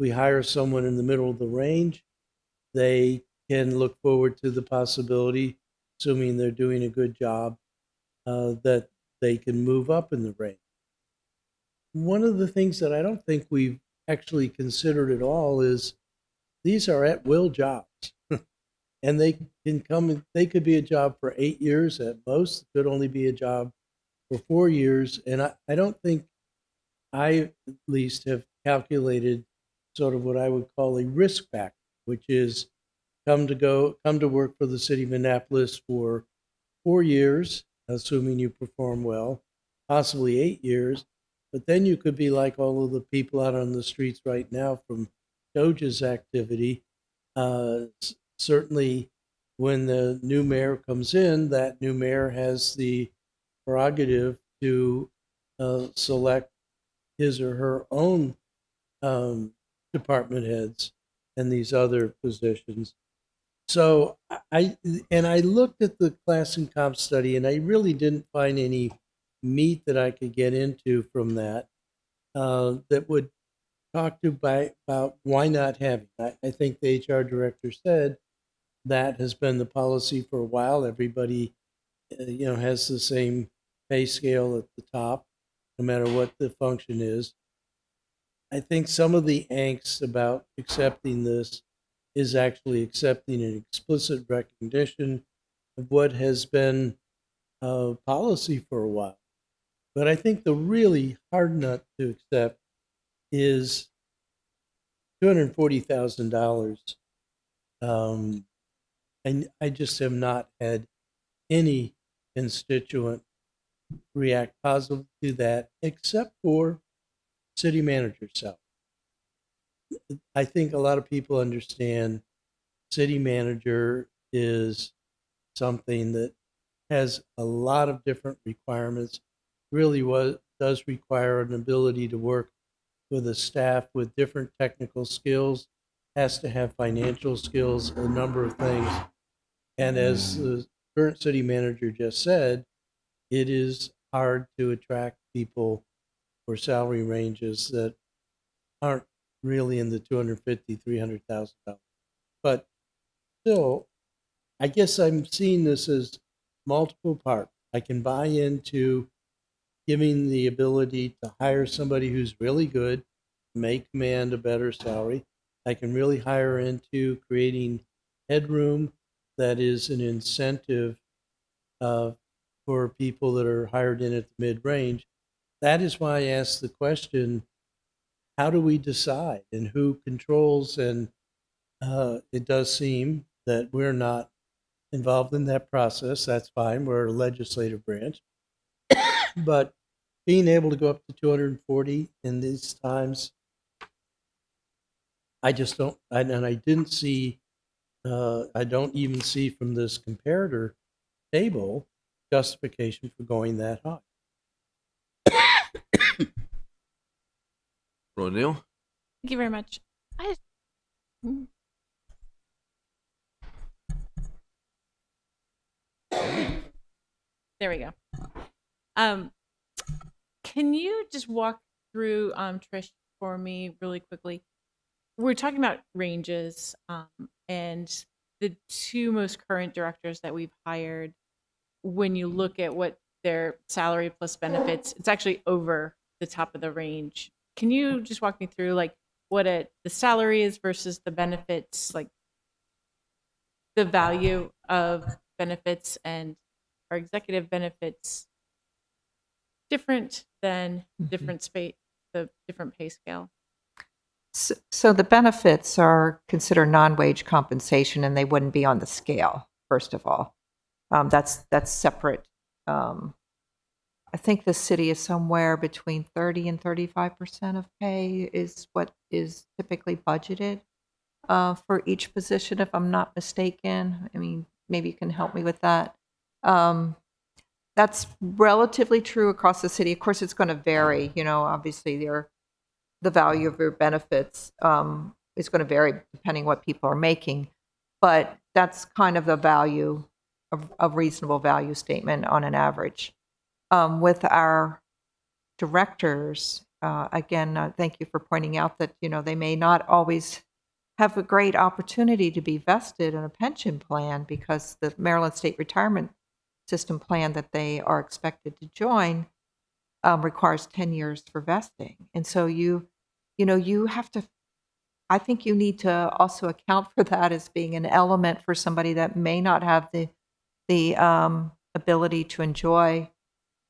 we hire someone in the middle of the range, they can look forward to the possibility, assuming they're doing a good job, that they can move up in the range. One of the things that I don't think we've actually considered at all is these are at-will jobs. And they can come, they could be a job for 8 years at most. It could only be a job for 4 years. And I don't think I at least have calculated sort of what I would call a risk factor, which is come to work for the city of Annapolis for 4 years, assuming you perform well, possibly 8 years. But then you could be like all of the people out on the streets right now from Doge's activity. Certainly, when the new mayor comes in, that new mayor has the prerogative to select his or her own department heads and these other positions. So I looked at the class and comp study, and I really didn't find any meat that I could get into from that that would talk to about why not having. I think the HR director said that has been the policy for a while. Everybody, has the same pay scale at the top, no matter what the function is. I think some of the angst about accepting this is actually accepting an explicit recognition of what has been policy for a while. But I think the really hard nut to accept is $240,000. And I just have not had any constituent react positively to that, except for city manager salary. I think a lot of people understand city manager is something that has a lot of different requirements, really does require an ability to work with a staff with different technical skills, has to have financial skills, a number of things. And as the current city manager just said, it is hard to attract people for salary ranges that aren't really in the $250,000, $300,000. But still, I guess I'm seeing this as multiple parts. I can buy into giving the ability to hire somebody who's really good, may command a better salary. I can really hire into creating headroom that is an incentive for people that are hired in at the mid-range. That is why I asked the question, how do we decide and who controls? And it does seem that we're not involved in that process. That's fine. We're a legislative branch. But being able to go up to 240 in these times, I just don't, and I didn't see, I don't even see from this comparator table justification for going that high. Right, Neil? Thank you very much. There we go. Can you just walk through, Trish, for me really quickly? We're talking about ranges, and the two most current directors that we've hired, when you look at what their salary plus benefits, it's actually over the top of the range. Can you just walk me through like what the salary is versus the benefits, like the value of benefits, and are executive benefits different than the different pay scale? So the benefits are considered non-wage compensation, and they wouldn't be on the scale, first of all. That's separate. I think the city is somewhere between 30 and 35% of pay is what is typically budgeted for each position, if I'm not mistaken. I mean, maybe you can help me with that. That's relatively true across the city. Of course, it's going to vary. You know, obviously, the value of your benefits is going to vary depending what people are making, but that's kind of the value of reasonable value statement on an average. With our directors, again, thank you for pointing out that, you know, they may not always have a great opportunity to be vested in a pension plan because the Maryland State Retirement System plan that they are expected to join requires 10 years for vesting. And so you have to, I think you need to also account for that as being an element for somebody that may not have the ability to enjoy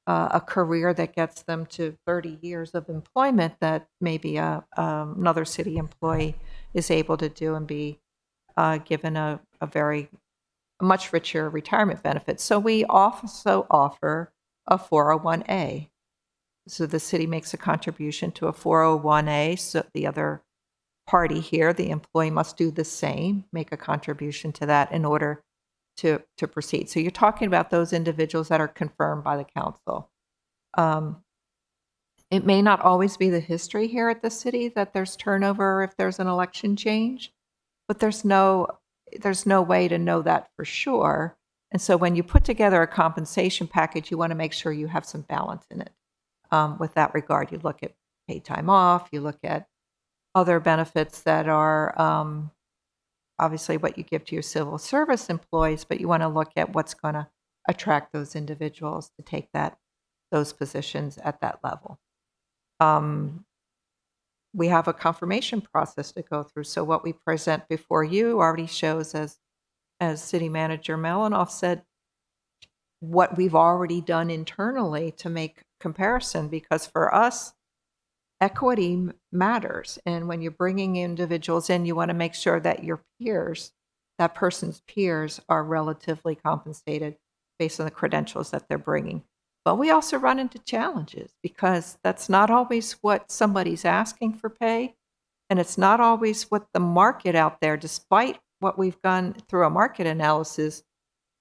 a career that gets them to 30 years of employment that maybe another city employee is able to do and be given a much richer retirement benefit. So we also offer a 401a. So the city makes a contribution to a 401a. So the other party here, the employee, must do the same, make a contribution to that in order to proceed. So you're talking about those individuals that are confirmed by the council. It may not always be the history here at the city that there's turnover if there's an election change, but there's no way to know that for sure. And so when you put together a compensation package, you want to make sure you have some balance in it. With that regard, you look at paid time off, you look at other benefits that are obviously what you give to your civil service employees, but you want to look at what's going to attract those individuals to take those positions at that level. We have a confirmation process to go through. So what we present before you already shows, as City Manager Malinoff said, what we've already done internally to make comparison, because for us, equity matters. And when you're bringing individuals in, you want to make sure that your peers, that person's peers, are relatively compensated based on the credentials that they're bringing. But we also run into challenges because that's not always what somebody's asking for pay. And it's not always what the market out there, despite what we've gone through a market analysis,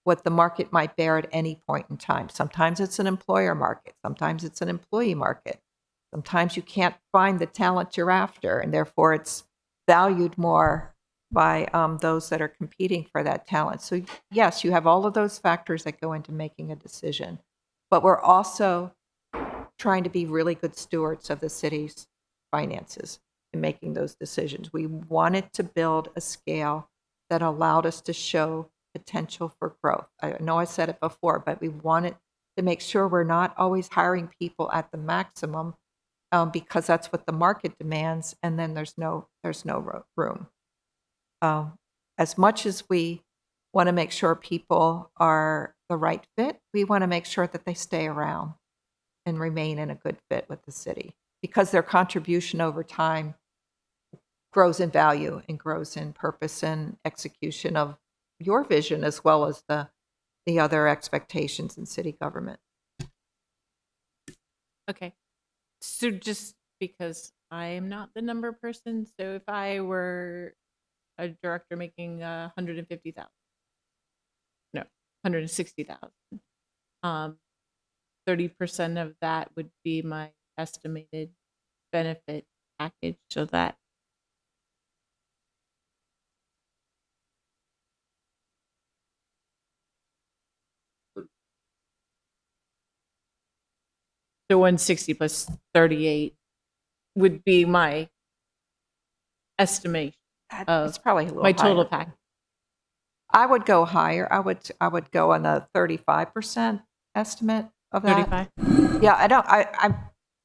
what the market might bear at any point in time. Sometimes it's an employer market. Sometimes it's an employee market. Sometimes you can't find the talent you're after, and therefore it's valued more by those that are competing for that talent. So yes, you have all of those factors that go into making a decision. But we're also trying to be really good stewards of the city's finances in making those decisions. We wanted to build a scale that allowed us to show potential for growth. I know I said it before, but we wanted to make sure we're not always hiring people at the maximum because that's what the market demands, and then there's no room. As much as we want to make sure people are the right fit, we want to make sure that they stay around and remain in a good fit with the city, because their contribution over time grows in value and grows in purpose and execution of your vision, as well as the other expectations in city government. Okay. So just because I am not the number person, so if I were a director making 150,000, no, 160,000, 30% of that would be my estimated benefit package. So that so 160 plus 38 would be my estimation of It's probably a little my total higher. pack. I would go higher. I would go on a 35% estimate of that. 35. Yeah, I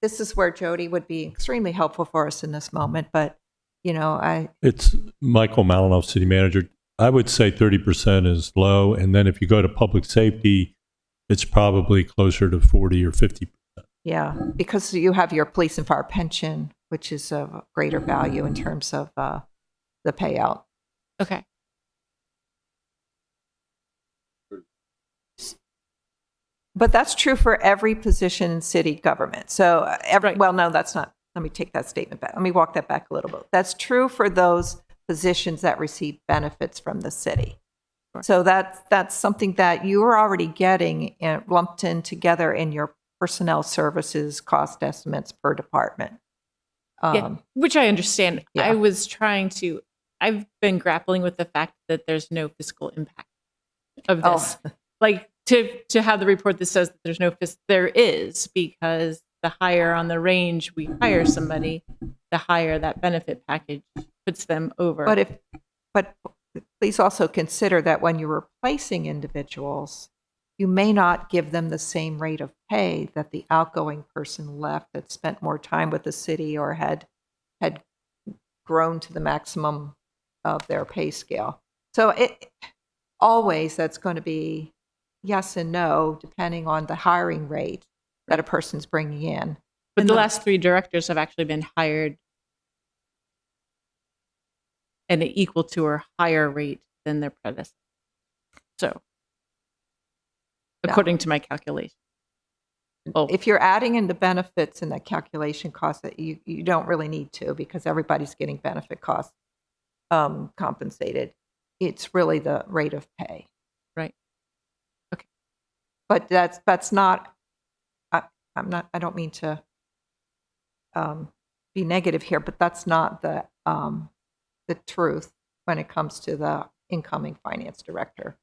this is where Jody would be extremely helpful for us in this moment, but It's Michael Malinoff, city manager. I would say 30% is low, and then if you go to public safety, it's probably closer to 40 or 50%. yeah, because you have your police and fire pension, which is of greater value in terms of the payout. Okay. But that's true for every position in city government. So Right. well, no, that's not. Let me take that statement back. Let me walk that back a little bit. That's true for those positions that receive benefits from the city. Sure. So that's something that you are already getting lumped in together in your personnel services cost estimates per department. Yeah, which I understand. yeah. I've been grappling with the fact that there's no fiscal impact of Oh. this. Like to have the report that says that there's no there is, because the higher on the range we hire somebody, the higher that benefit package puts them over. But please also consider that when you're replacing individuals, you may not give them the same rate of pay that the outgoing person left that spent more time with the city or had grown to the maximum of their pay scale. So always that's going to be yes and no, depending on the hiring rate that a person's bringing in. But And the last 3 directors have actually been hired at an equal to or higher rate than their predecessor. So, No. according to my calculation. Oh, If you're adding in the benefits in that calculation cost, that you don't really need to, because everybody's getting benefit costs compensated. It's really the rate of pay. right. But that's not. I don't mean to be negative here, but that's not the truth when it comes to the incoming finance director.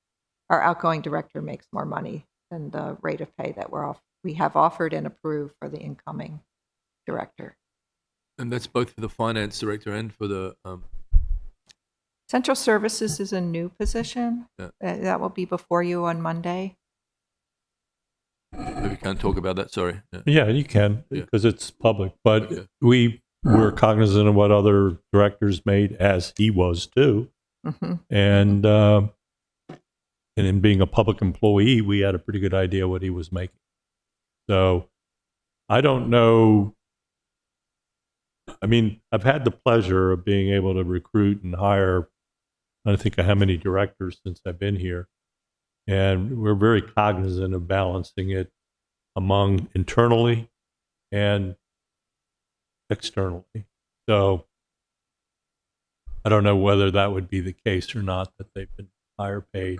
Our outgoing director makes more money than the rate of pay that we have offered and approved for the incoming director. And that's both for the finance director and for the Central Services is a new position. Yeah. That will be before you on Monday. maybe can't talk about that. Sorry. Yeah. Yeah, you can, Yeah. because it's public. But Okay. we were cognizant of what other directors made, as he was too. Mhm. And in being a public employee, we had a pretty good idea what he was making. So I don't know. I mean, I've had the pleasure of being able to recruit and hire, I don't think how many directors since I've been here. And we're very cognizant of balancing it among internally and externally. So I don't know whether that would be the case or not, that they've been higher paid.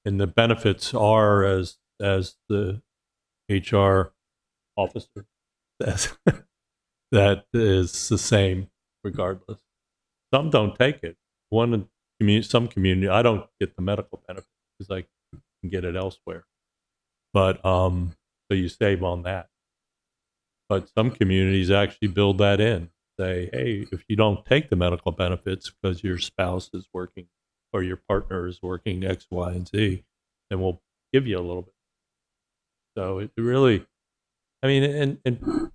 And the benefits are, as the HR officer says, that is the same regardless. Some don't take it. Some community, I don't get the medical benefit because I can get it elsewhere. But so you save on that. But some communities actually build that in. Say, hey, if you don't take the medical benefits because your spouse is working or your partner is working X, Y, and Z, then we'll give you a little bit. So it really, I mean, and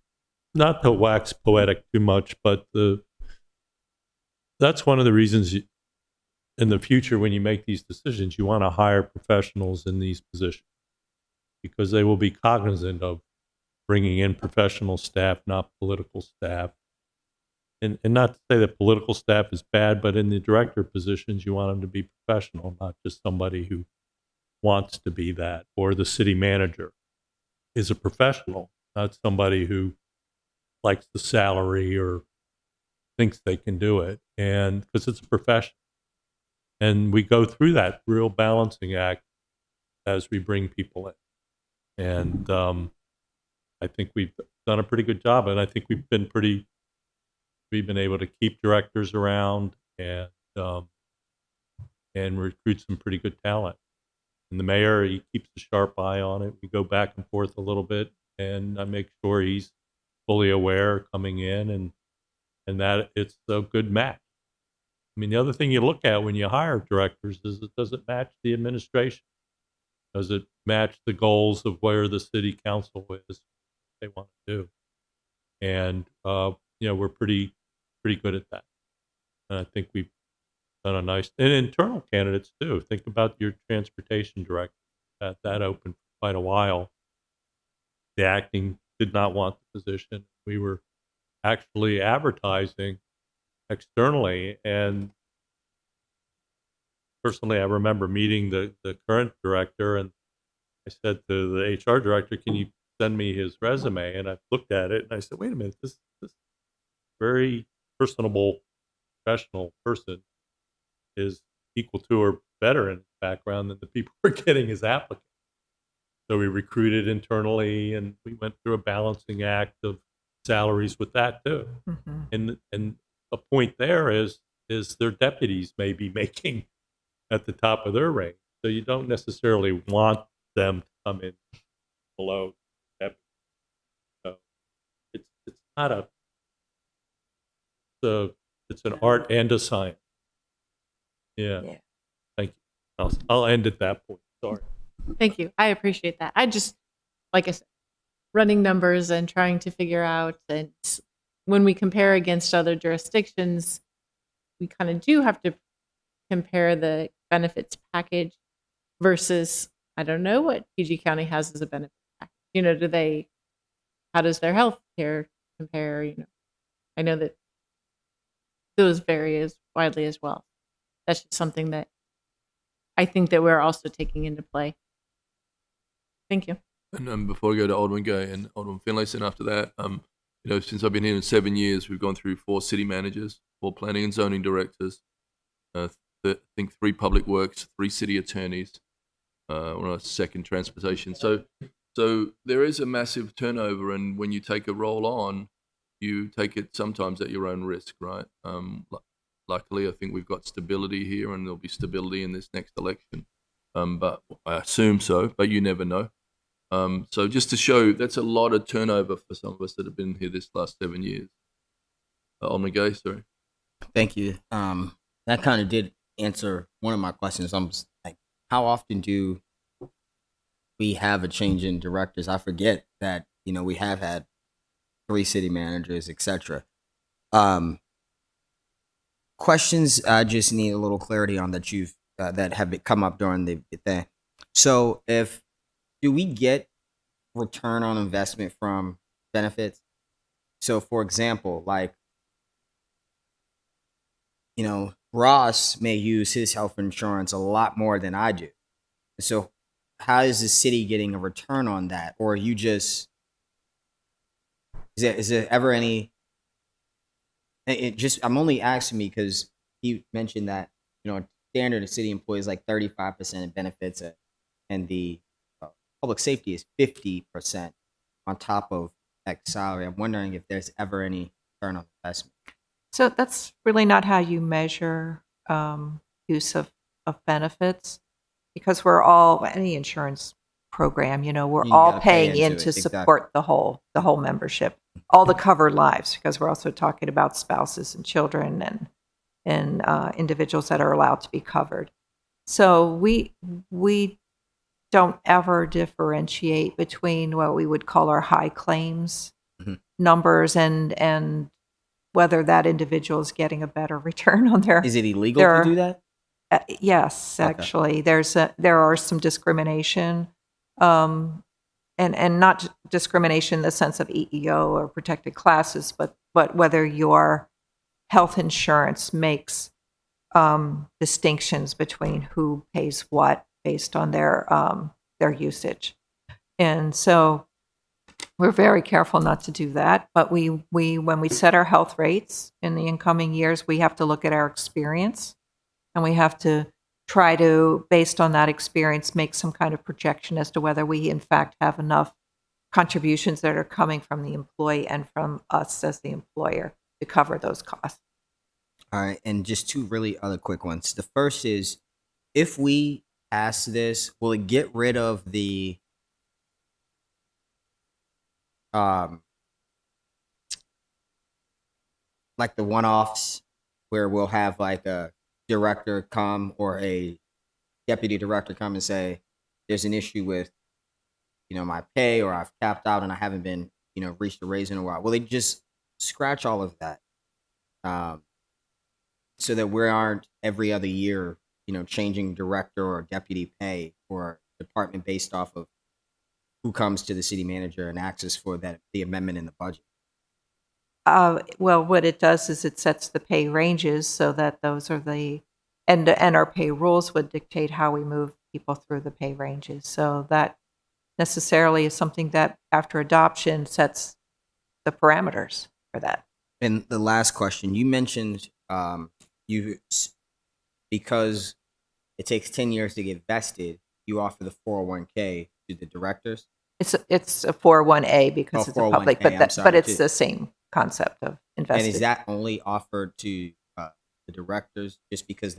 not to wax poetic too much, but that's one of the reasons in the future when you make these decisions, you want to hire professionals in these positions because they will be cognizant of bringing in professional staff, not political staff. And not to say that political staff is bad, but in the director positions, you want them to be professional, not just somebody who wants to be that. Or the city manager is a professional, not somebody who likes the salary or thinks they can do it. And because it's a profession. And we go through that real balancing act as we bring people in. And I think we've done a pretty good job. And I think we've been able to keep directors around and recruit some pretty good talent. And the mayor, he keeps a sharp eye on it. We go back and forth a little bit, and I make sure he's fully aware coming in and that it's a good match. I mean, the other thing you look at when you hire directors is does it match the administration? Does it match the goals of where the city council is, what they want to do? And, we're pretty good at that. And I think we've done a nice, and internal candidates too. Think about your transportation director. That opened for quite a while. The acting did not want the position. We were actually advertising externally, and personally, I remember meeting the current director, and I said to the HR director, "Can you send me his resume?" And I looked at it, and I said, "Wait a minute, this very personable, professional person is equal to or better in background than the people we're getting as applicants." So we recruited internally, and we went through a balancing act of salaries with that too. Mm-hmm. And a point there is their deputies may be making at the top of their range. So you don't necessarily want them to come in below deputy. So it's not it's an art and a science. Yeah. Thank you. I'll end at that point. Sorry. Thank you. I appreciate that. I just, like I said, running numbers and trying to figure out, and when we compare against other jurisdictions, we kind of do have to compare the benefits package versus, I don't know what PG County has as a benefit package. How does their health care compare? I know that those vary as widely as well. That's just something that I think that we're also taking into play. Thank you. And before I go to Alderman Gay and Alderman Finlayson after that, since I've been here in 7 years, we've gone through 4 city managers, 4 planning and zoning directors, I think 3 public works, 3 city attorneys, on a second transportation. So there is a massive turnover, and when you take a role on, you take it sometimes at your own risk, right? Luckily, I think we've got stability here, and there'll be stability in this next election. But I assume so, but you never know. So just to show, that's a lot of turnover for some of us that have been here this last 7 years. Alderman Gay, sorry. Thank you. That kind of did answer one of my questions. I'm just like, how often do we have a change in directors? I forget that, we have had 3 city managers, etc. Questions I just need a little clarity on that that have come up during the thing. So do we get return on investment from benefits? So for example, Ross may use his health insurance a lot more than I do. So how is the city getting a return on that? Or you just, is there ever any, I'm only asking me because he mentioned that, standard of city employees like 35% of benefits and the public safety is 50% on top of X salary. I'm wondering if there's ever any return on investment. So that's really not how you measure use of benefits, because we're all, any insurance program, we're You all gotta pay paying in into to it, exactly. support the whole membership, all the covered lives, because we're also talking about spouses and children and individuals that are allowed to be covered. So we don't ever differentiate between what we would call our high claims Mhm. numbers and whether that individual is getting a better return on their. Is it illegal there to are- do that? Yes, Okay. actually, there are some discrimination, and not discrimination in the sense of EEO or protected classes, but whether your health insurance makes distinctions between who pays what based on their usage. And so we're very careful not to do that. But we when we set our health rates in the incoming years, we have to look at our experience, and we have to try to, based on that experience, make some kind of projection as to whether we in fact have enough contributions that are coming from the employee and from us as the employer to cover those costs. All right, and just two really other quick ones. The first is, if we pass this, will it get rid of the like the one-offs where we'll have like a director come or a deputy director come and say, there's an issue with, my pay, or I've capped out and I haven't been, reached a raise in a while. Will they just scratch all of that? So that we aren't every other year, changing director or deputy pay for department based off of who comes to the city manager and asks for the amendment in the budget. Well, what it does is it sets the pay ranges so that those are and our pay rules would dictate how we move people through the pay ranges. So that necessarily is something that after adoption sets the parameters for that. And the last question, you mentioned because it takes 10 years to get vested, you offer the 401k to the directors. It's a 401A because it's a public, 401A, I'm sorry, but it's too. the same concept of And invested. is that only offered to the directors just because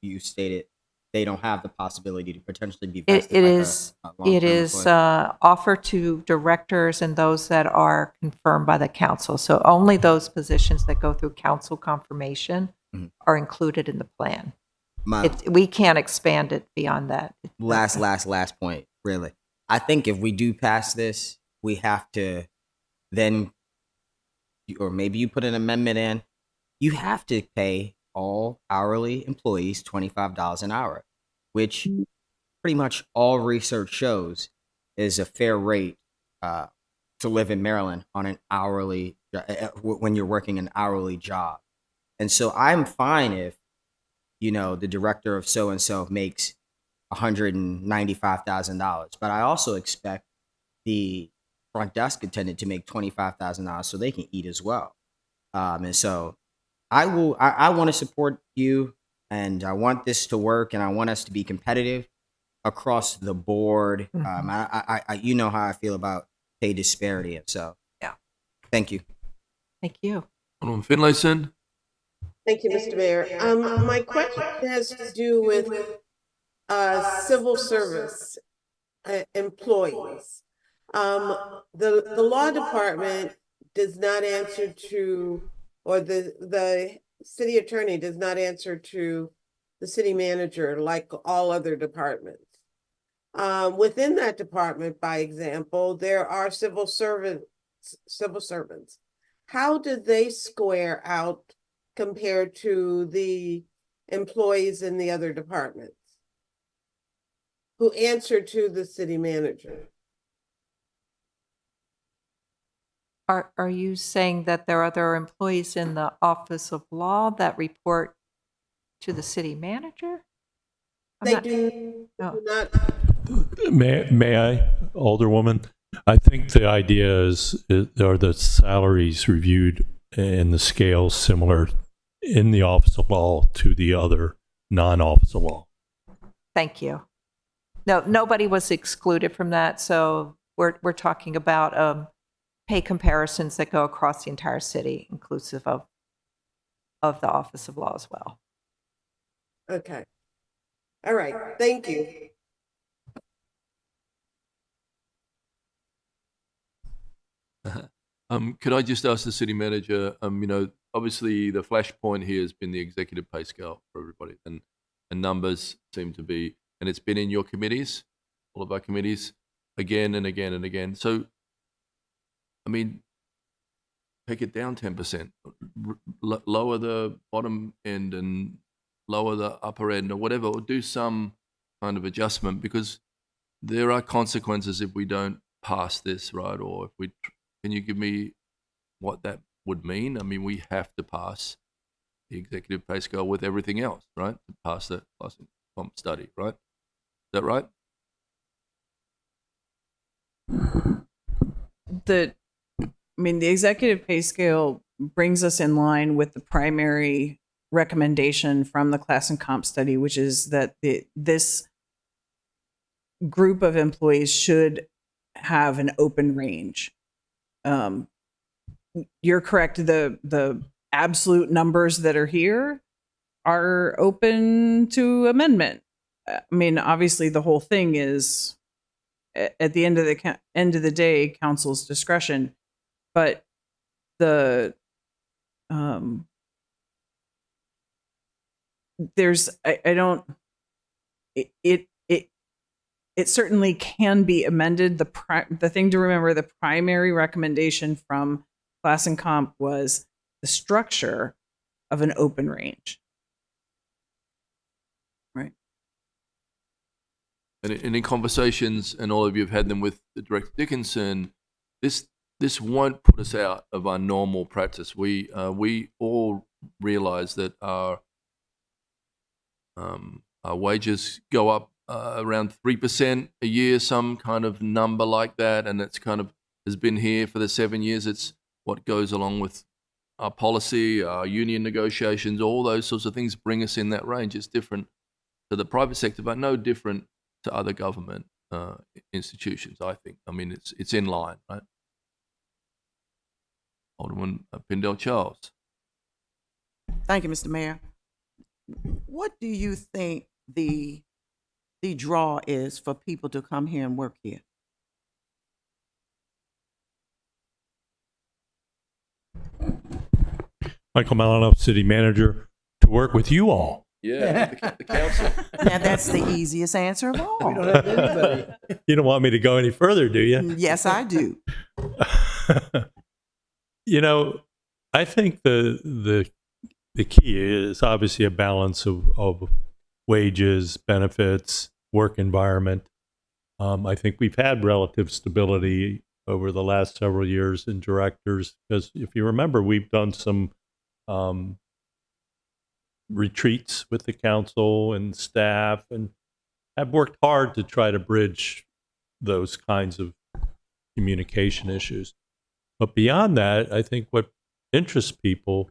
you stated they don't have the possibility to potentially be vested? It like is a long-term it is employee? offered to directors and those that are confirmed by the council. So only those positions that go through council confirmation Mhm. are included in the plan. My We can't expand it beyond that. last point, really. I think if we do pass this, we have to then, or maybe you put an amendment in, you have to pay all hourly employees $25 an hour, which pretty much all research shows is a fair rate to live in Maryland on an hourly, when you're working an hourly job. And so I'm fine if, the director of so-and-so makes $195,000, but I also expect the front desk attendant to make $25,000 so they can eat as well. And so I want to support you, and I want this to work, and I want us to be competitive across the board. I you know how I feel about pay disparity, and so Yeah. Thank you. Thank you. Alderman Finlayson. Thank you, Mr. Mayor. My question has to do with civil service employees. The law department does not answer to, or the city attorney does not answer to the city manager like all other departments. Within that department, by example, there are civil servants. How do they square out compared to the employees in the other departments who answer to the city manager? Are you saying that there are other employees in the Office of Law that report to the city manager? They do no. not. May I, Alderwoman? I think the idea are the salaries reviewed and the scales similar in the Office of Law to the other non-Office of Law. Thank you. No, nobody was excluded from that. So we're talking about pay comparisons that go across the entire city, inclusive of the Office of Law as well. Okay. All right. Thank you. Could I just ask the city manager, obviously the flashpoint here has been the executive pay scale for everybody, and numbers seem to be, and it's been in your committees. all of our committees again and again and again. So, I mean, take it down 10%, lower the bottom end and lower the upper end or whatever, or do some kind of adjustment, because there are consequences if we don't pass this, right? Or if we, can you give me what that would mean? I mean, we have to pass the executive pay scale with everything else, right? To pass the class comp study, right? Is that right? The executive pay scale brings us in line with the primary recommendation from the class and comp study, which is that this group of employees should have an open range. You're correct. The absolute numbers that are here are open to amendment. I mean, obviously, the whole thing is at the end of the day, council's discretion. But it certainly can be amended. The thing to remember, the primary recommendation from class and comp was the structure of an open range. Right. And in conversations, and all of you have had them with the Director Dickinson, this won't put us out of our normal practice. We all realize that our wages go up around 3% a year, some kind of number like that, and it's kind of has been here for the 7 years. It's what goes along with our policy, our union negotiations, all those sorts of things bring us in that range. It's different to the private sector, but no different to other government institutions, I think. I mean, it's in line, right? Alderman Pindell Charles. Thank you, Mr. Mayor. What do you think the draw is for people to come here and work here? Michael Malinow, City Manager, to work with you all. Yeah, the council. Now, that's the easiest answer of all. We don't have anybody. You don't want me to go any further, do you? Yes, I do. You know, I think the key is obviously a balance of wages, benefits, work environment. I think we've had relative stability over the last several years in directors, because if you remember, we've done some retreats with the council and staff, and have worked hard to try to bridge those kinds of communication issues. But beyond that, I think what interests people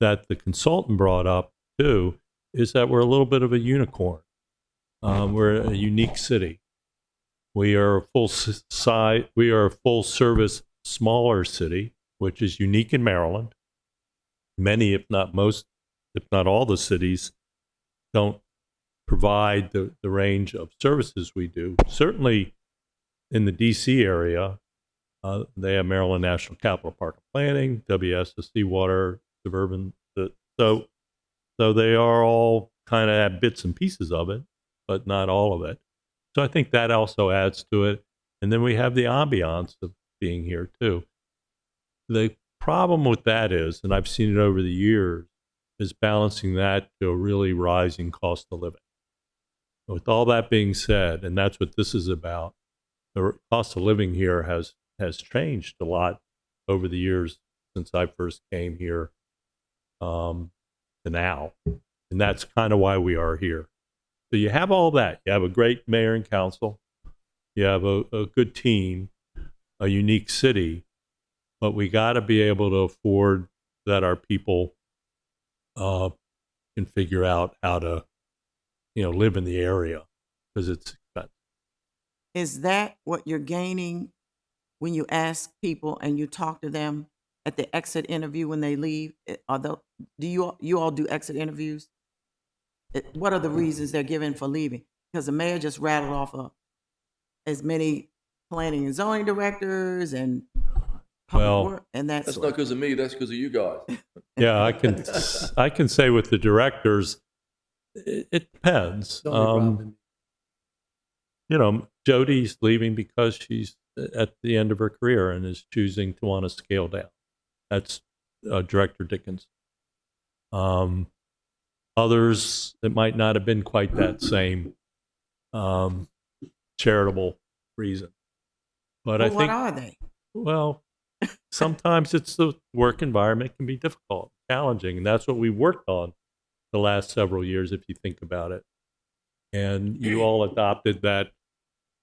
that the consultant brought up too is that we're a little bit of a unicorn. We're a unique city. We are a full service smaller city, which is unique in Maryland. Many, if not most, if not all the cities don't provide the range of services we do. Certainly in the DC area, they have Maryland National Capital Park Planning, WSSC Water, Suburban. So they are all kind of have bits and pieces of it, but not all of it. So I think that also adds to it. And then we have the ambiance of being here too. The problem with that is, and I've seen it over the years, is balancing that to a really rising cost of living. With all that being said, and that's what this is about, the cost of living here has changed a lot over the years since I first came here to now. And that's kind of why we are here. So you have all that. You have a great mayor and council. You have a good team, a unique city, but we got to be able to afford that our people can figure out how to, live in the area, because it's expensive. Is that what you're gaining when you ask people and you talk to them at the exit interview when they leave? Do you all do exit interviews? What are the reasons they're given for leaving? Because the mayor just rattled off as many planning and zoning directors and public work, and that's not because of me. That's because of you guys. Yeah, I can say with the directors, it depends. Jody's leaving because she's at the end of her career and is choosing to want to scale down. That's Director Dickens. Others, it might not have been quite that same charitable reason. But I Well, think, what are they? well, sometimes it's the work environment can be difficult, challenging, and that's what we worked on the last several years, if you think about it. And you all adopted that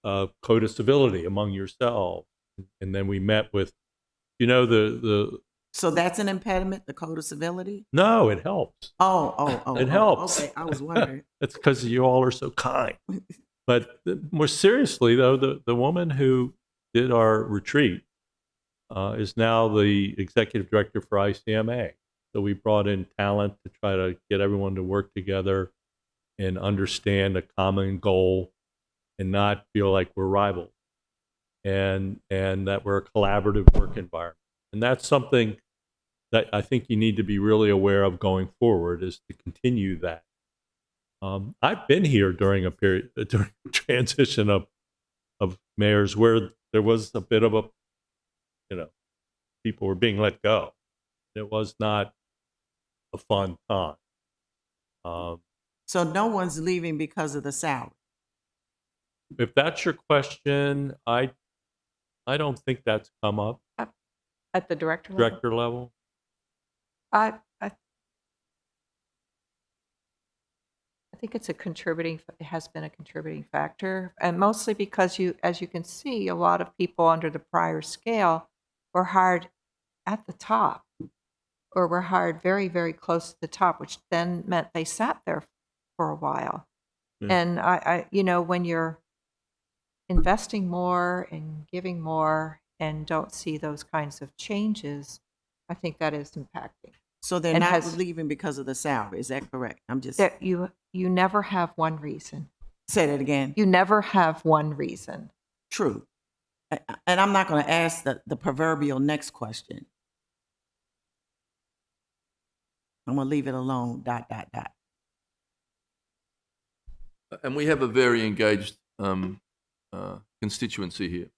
code of civility among yourselves, and then we met with, the So that's an impediment, the code of civility? no, it helps. Oh. It helps. Okay, I was wondering. It's because you all are so kind. But more seriously, though, the woman who did our retreat is now the executive director for ICMA. So we brought in talent to try to get everyone to work together and understand a common goal and not feel like we're rivals, and that we're a collaborative work environment. And that's something that I think you need to be really aware of going forward, is to continue that. I've been here during a transition of mayors where there was a bit of a, people were being let go. It was not a fun time. So no one's leaving because of the salary? If that's your question, I don't think that's come up At the director level? director level. I think it has been a contributing factor, and mostly because as you can see, a lot of people under the prior scale were hired at the top, or were hired very, very close to the top, which then meant they sat there for a while. Yeah. And I when you're investing more and giving more and don't see those kinds of changes, I think that is impacting. So they're And not has- leaving because of the salary, is that correct? I'm just, That you never have one reason. say that again. You never have one reason. True. And I'm not going to ask the proverbial next question. I'm going to leave it alone, ... And we have a very engaged constituency here.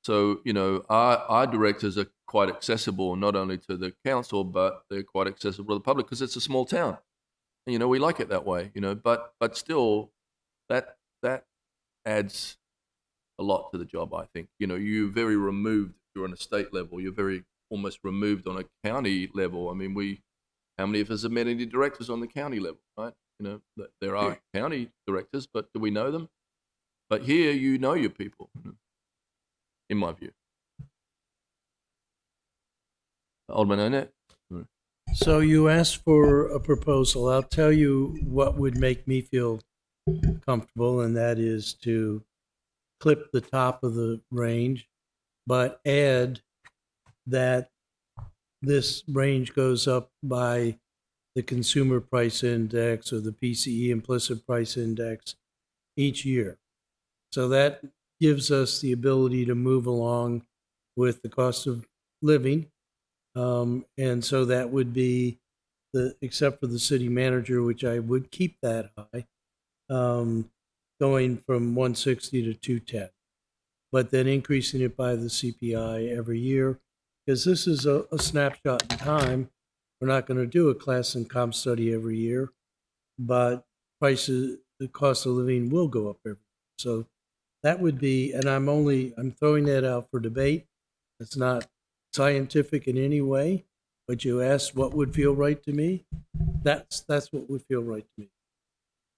So, our directors are quite accessible, not only to the council, but they're quite accessible to the public because it's a small town. And, we like it that way, but still that adds a lot to the job, I think. You're very removed, you're on a state level, you're very almost removed on a county level. I mean, how many of us have met any directors on the county level, right? There are county directors, but do we know them? But here, you know your people, in my view. Alderman Annette? So you asked for a proposal. I'll tell you what would make me feel comfortable, and that is to clip the top of the range, but add that this range goes up by the Consumer Price Index or the PCE Implicit Price Index each year. So that gives us the ability to move along with the cost of living. And so that would be except for the city manager, which I would keep that high, going from 160 to 210, but then increasing it by the CPI every year, because this is a snapshot in time. We're not going to do a class and comp study every year, but the cost of living will go up every year. So that would be, and I'm throwing that out for debate. It's not scientific in any way, but you asked what would feel right to me. That's what would feel right to me.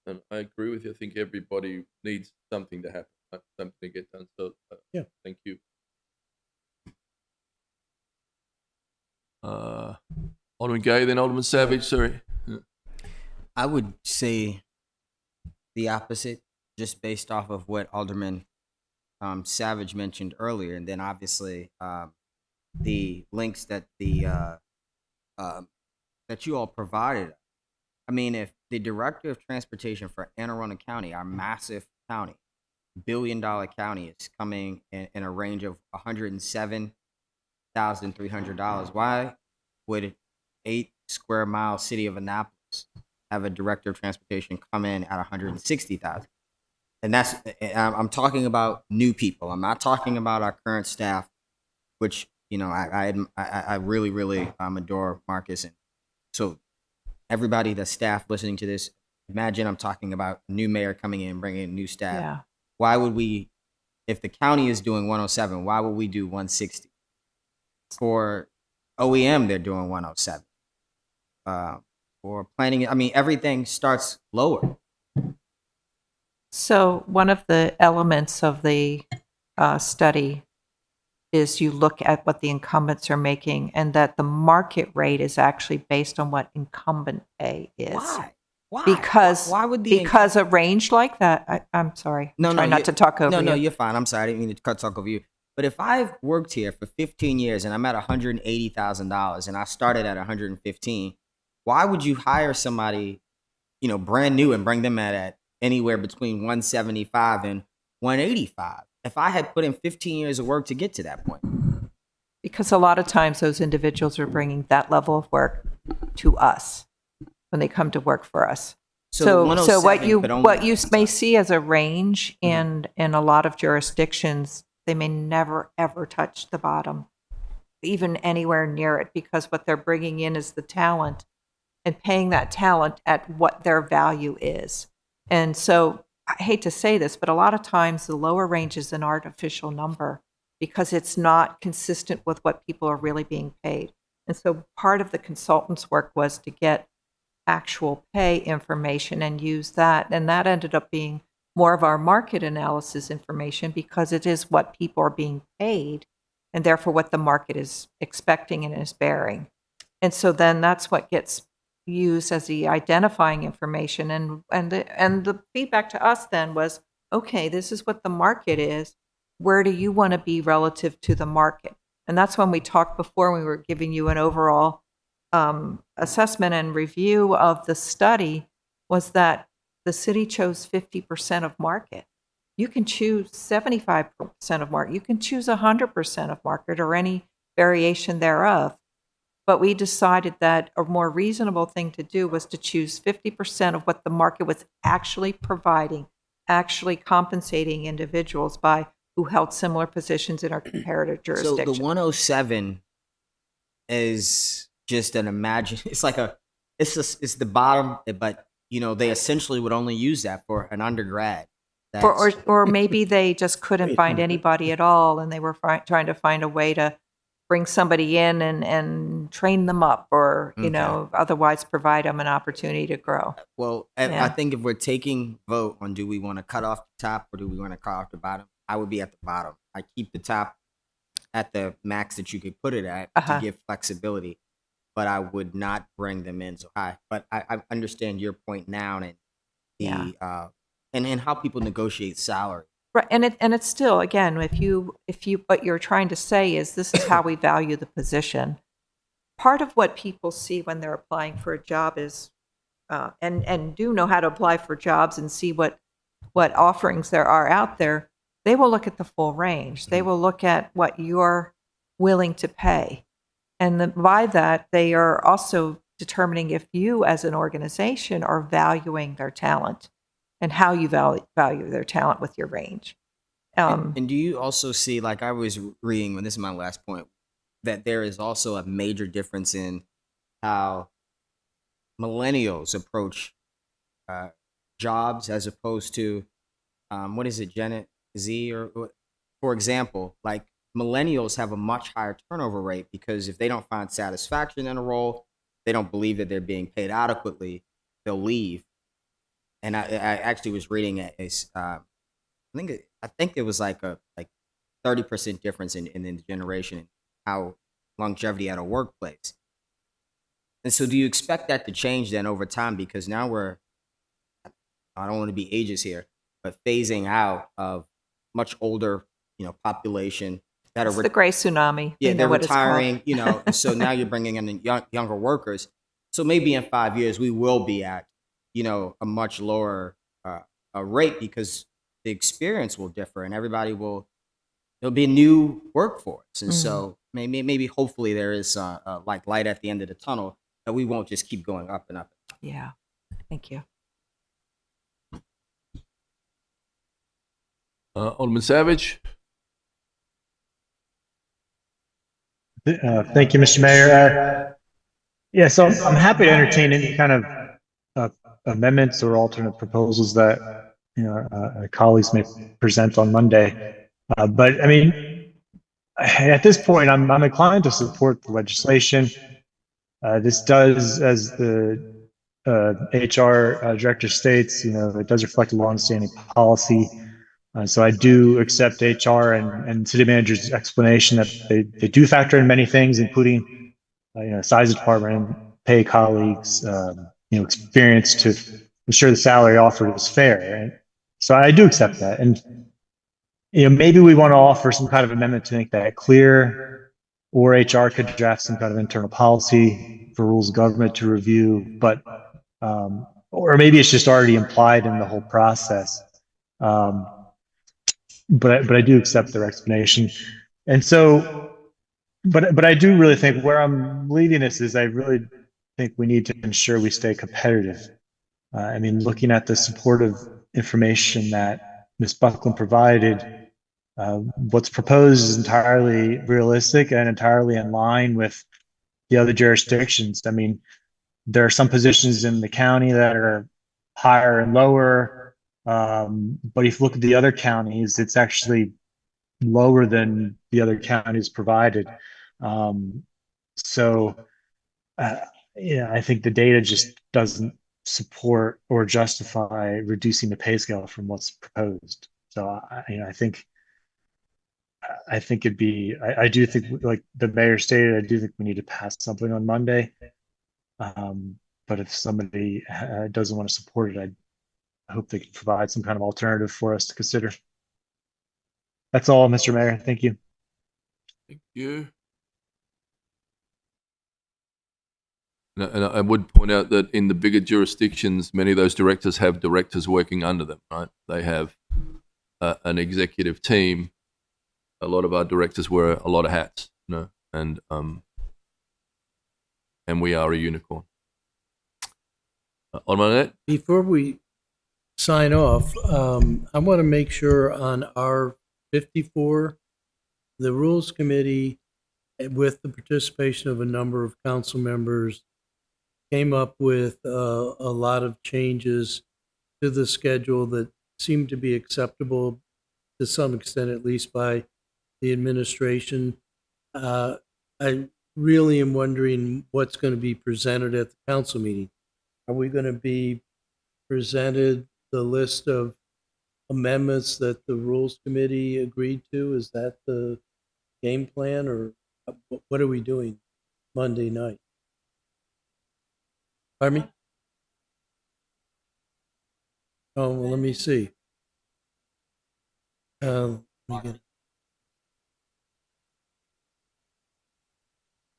And I agree with you. I think everybody needs something to happen, something to get done. So, Yeah. Thank you. Alderman Gay, then Alderman Savage, sorry. I would say the opposite, just based off of what Alderman Savage mentioned earlier, and then obviously the links that that you all provided. I mean, if the director of transportation for Anne Arundel County, our massive county, $1 billion county, is coming in a range of $107,300, why would 8 square mile city of Annapolis have a director of transportation come in at $160,000? and I'm talking about new people. I'm not talking about our current staff, which I really really adore Marcus, and so everybody, the staff listening to this, imagine I'm talking about a new mayor coming in, bringing in new staff. Yeah. Why would we, if the county is doing 107, why would we do 160? For OEM, they're doing 107. For planning, I mean, everything starts lower. So one of the elements of the study is you look at what the incumbents are making, and that the market rate is actually based on what incumbent pay is. Why? Why? Because why would the because a range like that, I'm sorry. Try not to talk over you. No, you're fine. I'm sorry. I didn't mean to talk over you. But if I've worked here for 15 years and I'm at $180,000 and I started at 115, why would you hire somebody, brand new and bring them at anywhere between 175 and 185? If I had put in 15 years of work to get to that point. Because a lot of times those individuals are bringing that level of work to us when they come to work for us. So what you may see as a range in a lot of jurisdictions, they may never ever touch the bottom, even anywhere near it, because what they're bringing in is the talent and paying that talent at what their value is. And so I hate to say this, but a lot of times the lower range is an artificial number because it's not consistent with what people are really being paid. And so part of the consultant's work was to get actual pay information and use that. And that ended up being more of our market analysis information because it is what people are being paid and therefore what the market is expecting and is bearing. And so then that's what gets used as the identifying information. And the feedback to us then was, okay, this is what the market is. Where do you want to be relative to the market? And that's when we talked before, we were giving you an overall assessment and review of the study, was that the city chose 50% of market. You can choose 75% of market. You can choose 100% of market or any variation thereof. But we decided that a more reasonable thing to do was to choose 50% of what the market was actually providing, actually compensating individuals by who held similar positions in our comparative jurisdiction. So the 107 is just an it's the bottom, but they essentially would only use that for an undergrad. Or maybe they just couldn't find anybody at all, and they were trying to find a way to bring somebody in and train them up, or otherwise provide them an opportunity to grow. Well, I think if we're taking vote on do we want to cut off the top or do we want to cut off the bottom, I would be at the bottom. I keep the top at the max that you could put it at to give flexibility, but I would not bring them in so high. But I understand your point now, and and how people negotiate salary. Right, and it's still, again, if you what you're trying to say is this is how we value the position. Part of what people see when they're applying for a job is, and do know how to apply for jobs and see what offerings there are out there. They will look at the full range. They will look at what you're willing to pay, and by that they are also determining if you, as an organization, are valuing their talent. And how you value their talent with your range. And do you also see, like I was reading, and this is my last point, that there is also a major difference in how millennials approach jobs as opposed to, what is it, Gen Z? Or, for example, like millennials have a much higher turnover rate because if they don't find satisfaction in a role, they don't believe that they're being paid adequately, they'll leave. And I actually was reading I think it was like 30% difference in the generation and how longevity at a workplace. And so do you expect that to change then over time? Because now I don't want to be ageist here, but phasing out of much older, population that it's the gray tsunami. Yeah, they're retiring, so now you're bringing in younger workers. So maybe in 5 years we will be at a much lower rate because the experience will differ and there'll be a new workforce. And so maybe hopefully there is like light at the end of the tunnel that we won't just keep going up and up. Yeah. Thank you. Alderman Savage. Thank you, Mr. Mayor. Yeah, so I'm happy to entertain any kind of amendments or alternate proposals that our colleagues may present on Monday. But I mean, at this point, I'm inclined to support the legislation. This does, as the HR director states, it does reflect a longstanding policy. So I do accept HR and city manager's explanation that they do factor in many things, including size of department, pay colleagues, experience to ensure the salary offered is fair. Right? So I do accept that, and maybe we want to offer some kind of amendment to make that clear, or HR could draft some kind of internal policy for rules of government to review, but or maybe it's just already implied in the whole process. But I do accept their explanation, and so, but I do really think where I'm leading this is I really think we need to ensure we stay competitive. I mean, looking at the supportive information that Ms. Buckland provided, what's proposed is entirely realistic and entirely in line with the other jurisdictions. I mean, there are some positions in the county that are higher and lower. But if you look at the other counties, it's actually lower than the other counties provided. So, I think the data just doesn't support or justify reducing the pay scale from what's proposed. So, I think it'd be, I do think, like the mayor stated, I do think we need to pass something on Monday. But if somebody doesn't want to support it, I hope they can provide some kind of alternative for us to consider. That's all, Mr. Mayor. Thank you. Thank you. And I would point out that in the bigger jurisdictions, many of those directors have directors working under them, right? They have an executive team. A lot of our directors wear a lot of hats, and we are a unicorn. On my net. Before we sign off, I want to make sure on our 54, the Rules Committee, with the participation of a number of council members, came up with a lot of changes to the schedule that seemed to be acceptable to some extent, at least by the administration. I really am wondering what's going to be presented at the council meeting. Are we going to be presented the list of amendments that the Rules Committee agreed to? Is that the game plan, or what are we doing Monday night? Pardon me? Oh, well, let me see. Let me get it.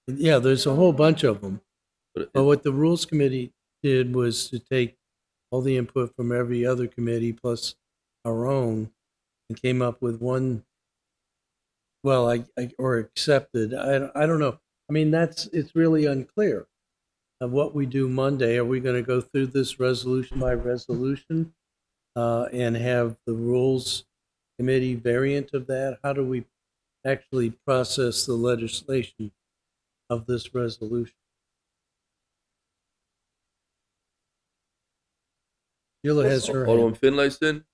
Yeah, there's a whole bunch of them. But what the Rules Committee did was to take all the input from every other committee plus our own and came up with one. Well, or accepted. I don't know. I mean, it's really unclear of what we do Monday. Are we going to go through this resolution by resolution and have the Rules Committee variant of that? How do we actually process the legislation of this resolution? Sheila has her Alderman hand. Finlayson.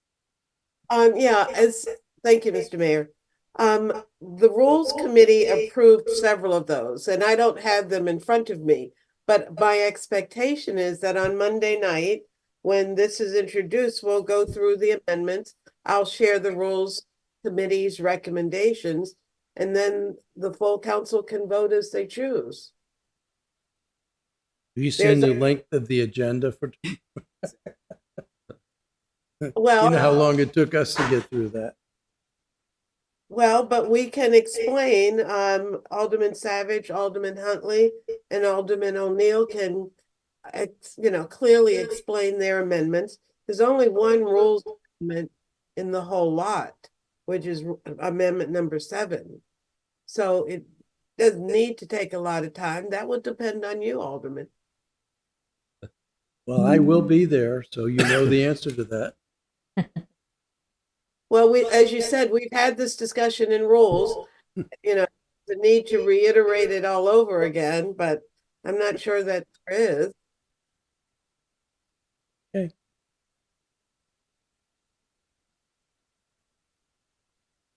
Thank you, Mr. Mayor. The Rules Committee approved several of those, and I don't have them in front of me. But my expectation is that on Monday night, when this is introduced, we'll go through the amendments. I'll share the Rules Committee's recommendations, and then the full council can vote as they choose. Have you seen the length of the agenda for? Well, you know how long it took us to get through that. Well, but we can explain, Alderman Savage, Alderman Huntley, and Alderman O'Neill can, clearly explain their amendments. There's only one rules amendment in the whole lot, which is amendment number 7. So it doesn't need to take a lot of time. That would depend on you, Alderman. Well, I will be there, so you know the answer to that. Well, as you said, we've had this discussion in rules, you know, the need to reiterate it all over again, but I'm not sure that there is.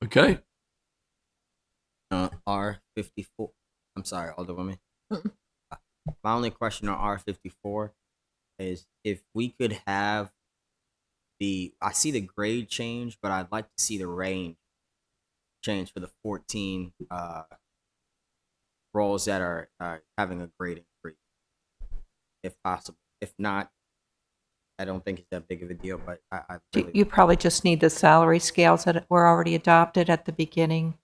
Okay. R54. I'm sorry, Alderwoman. My only question on R54 is if we could have I see the grade change, but I'd like to see the range change for the 14 roles that are having a grade increase, if possible. If not, I don't think it's that big of a deal, but I really You probably just need the salary scales that were already adopted at the beginning,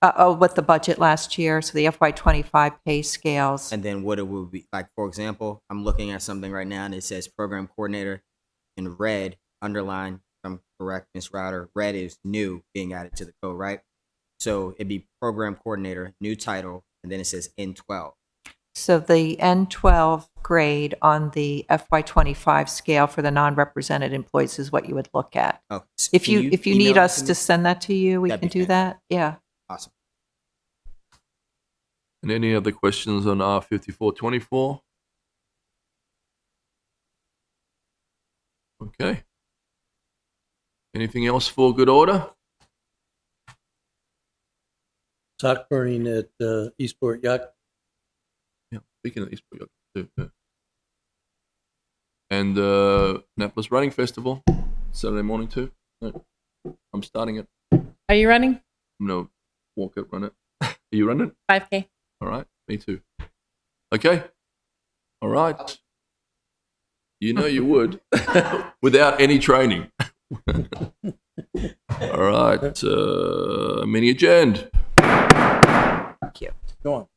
with the budget last year, so the FY25 pay scales. and then what it would be like. For example, I'm looking at something right now and it says program coordinator in red, underline, if I'm correct, Ms. Router, red is new being added to the code, right? So it'd be program coordinator, new title, and then it says N12. So the N12 grade on the FY25 scale for the non-represented employees is what you would look at. Oh, If you need email us me? to send that to you, we That'd can be do that. Yeah. Awesome. And any other questions on R5424? Okay. Anything else for good order? Sock burning at Eastport Yacht. Yeah, speaking of Eastport, too. Yeah. And Annapolis Running Festival, Saturday morning too. No, I'm starting it. Are you running? I'm gonna walk it, run it. Are you running? 5K. All right, me too. Okay. All right. You know you would without any training. All right, mini agenda. Thank you. Go on.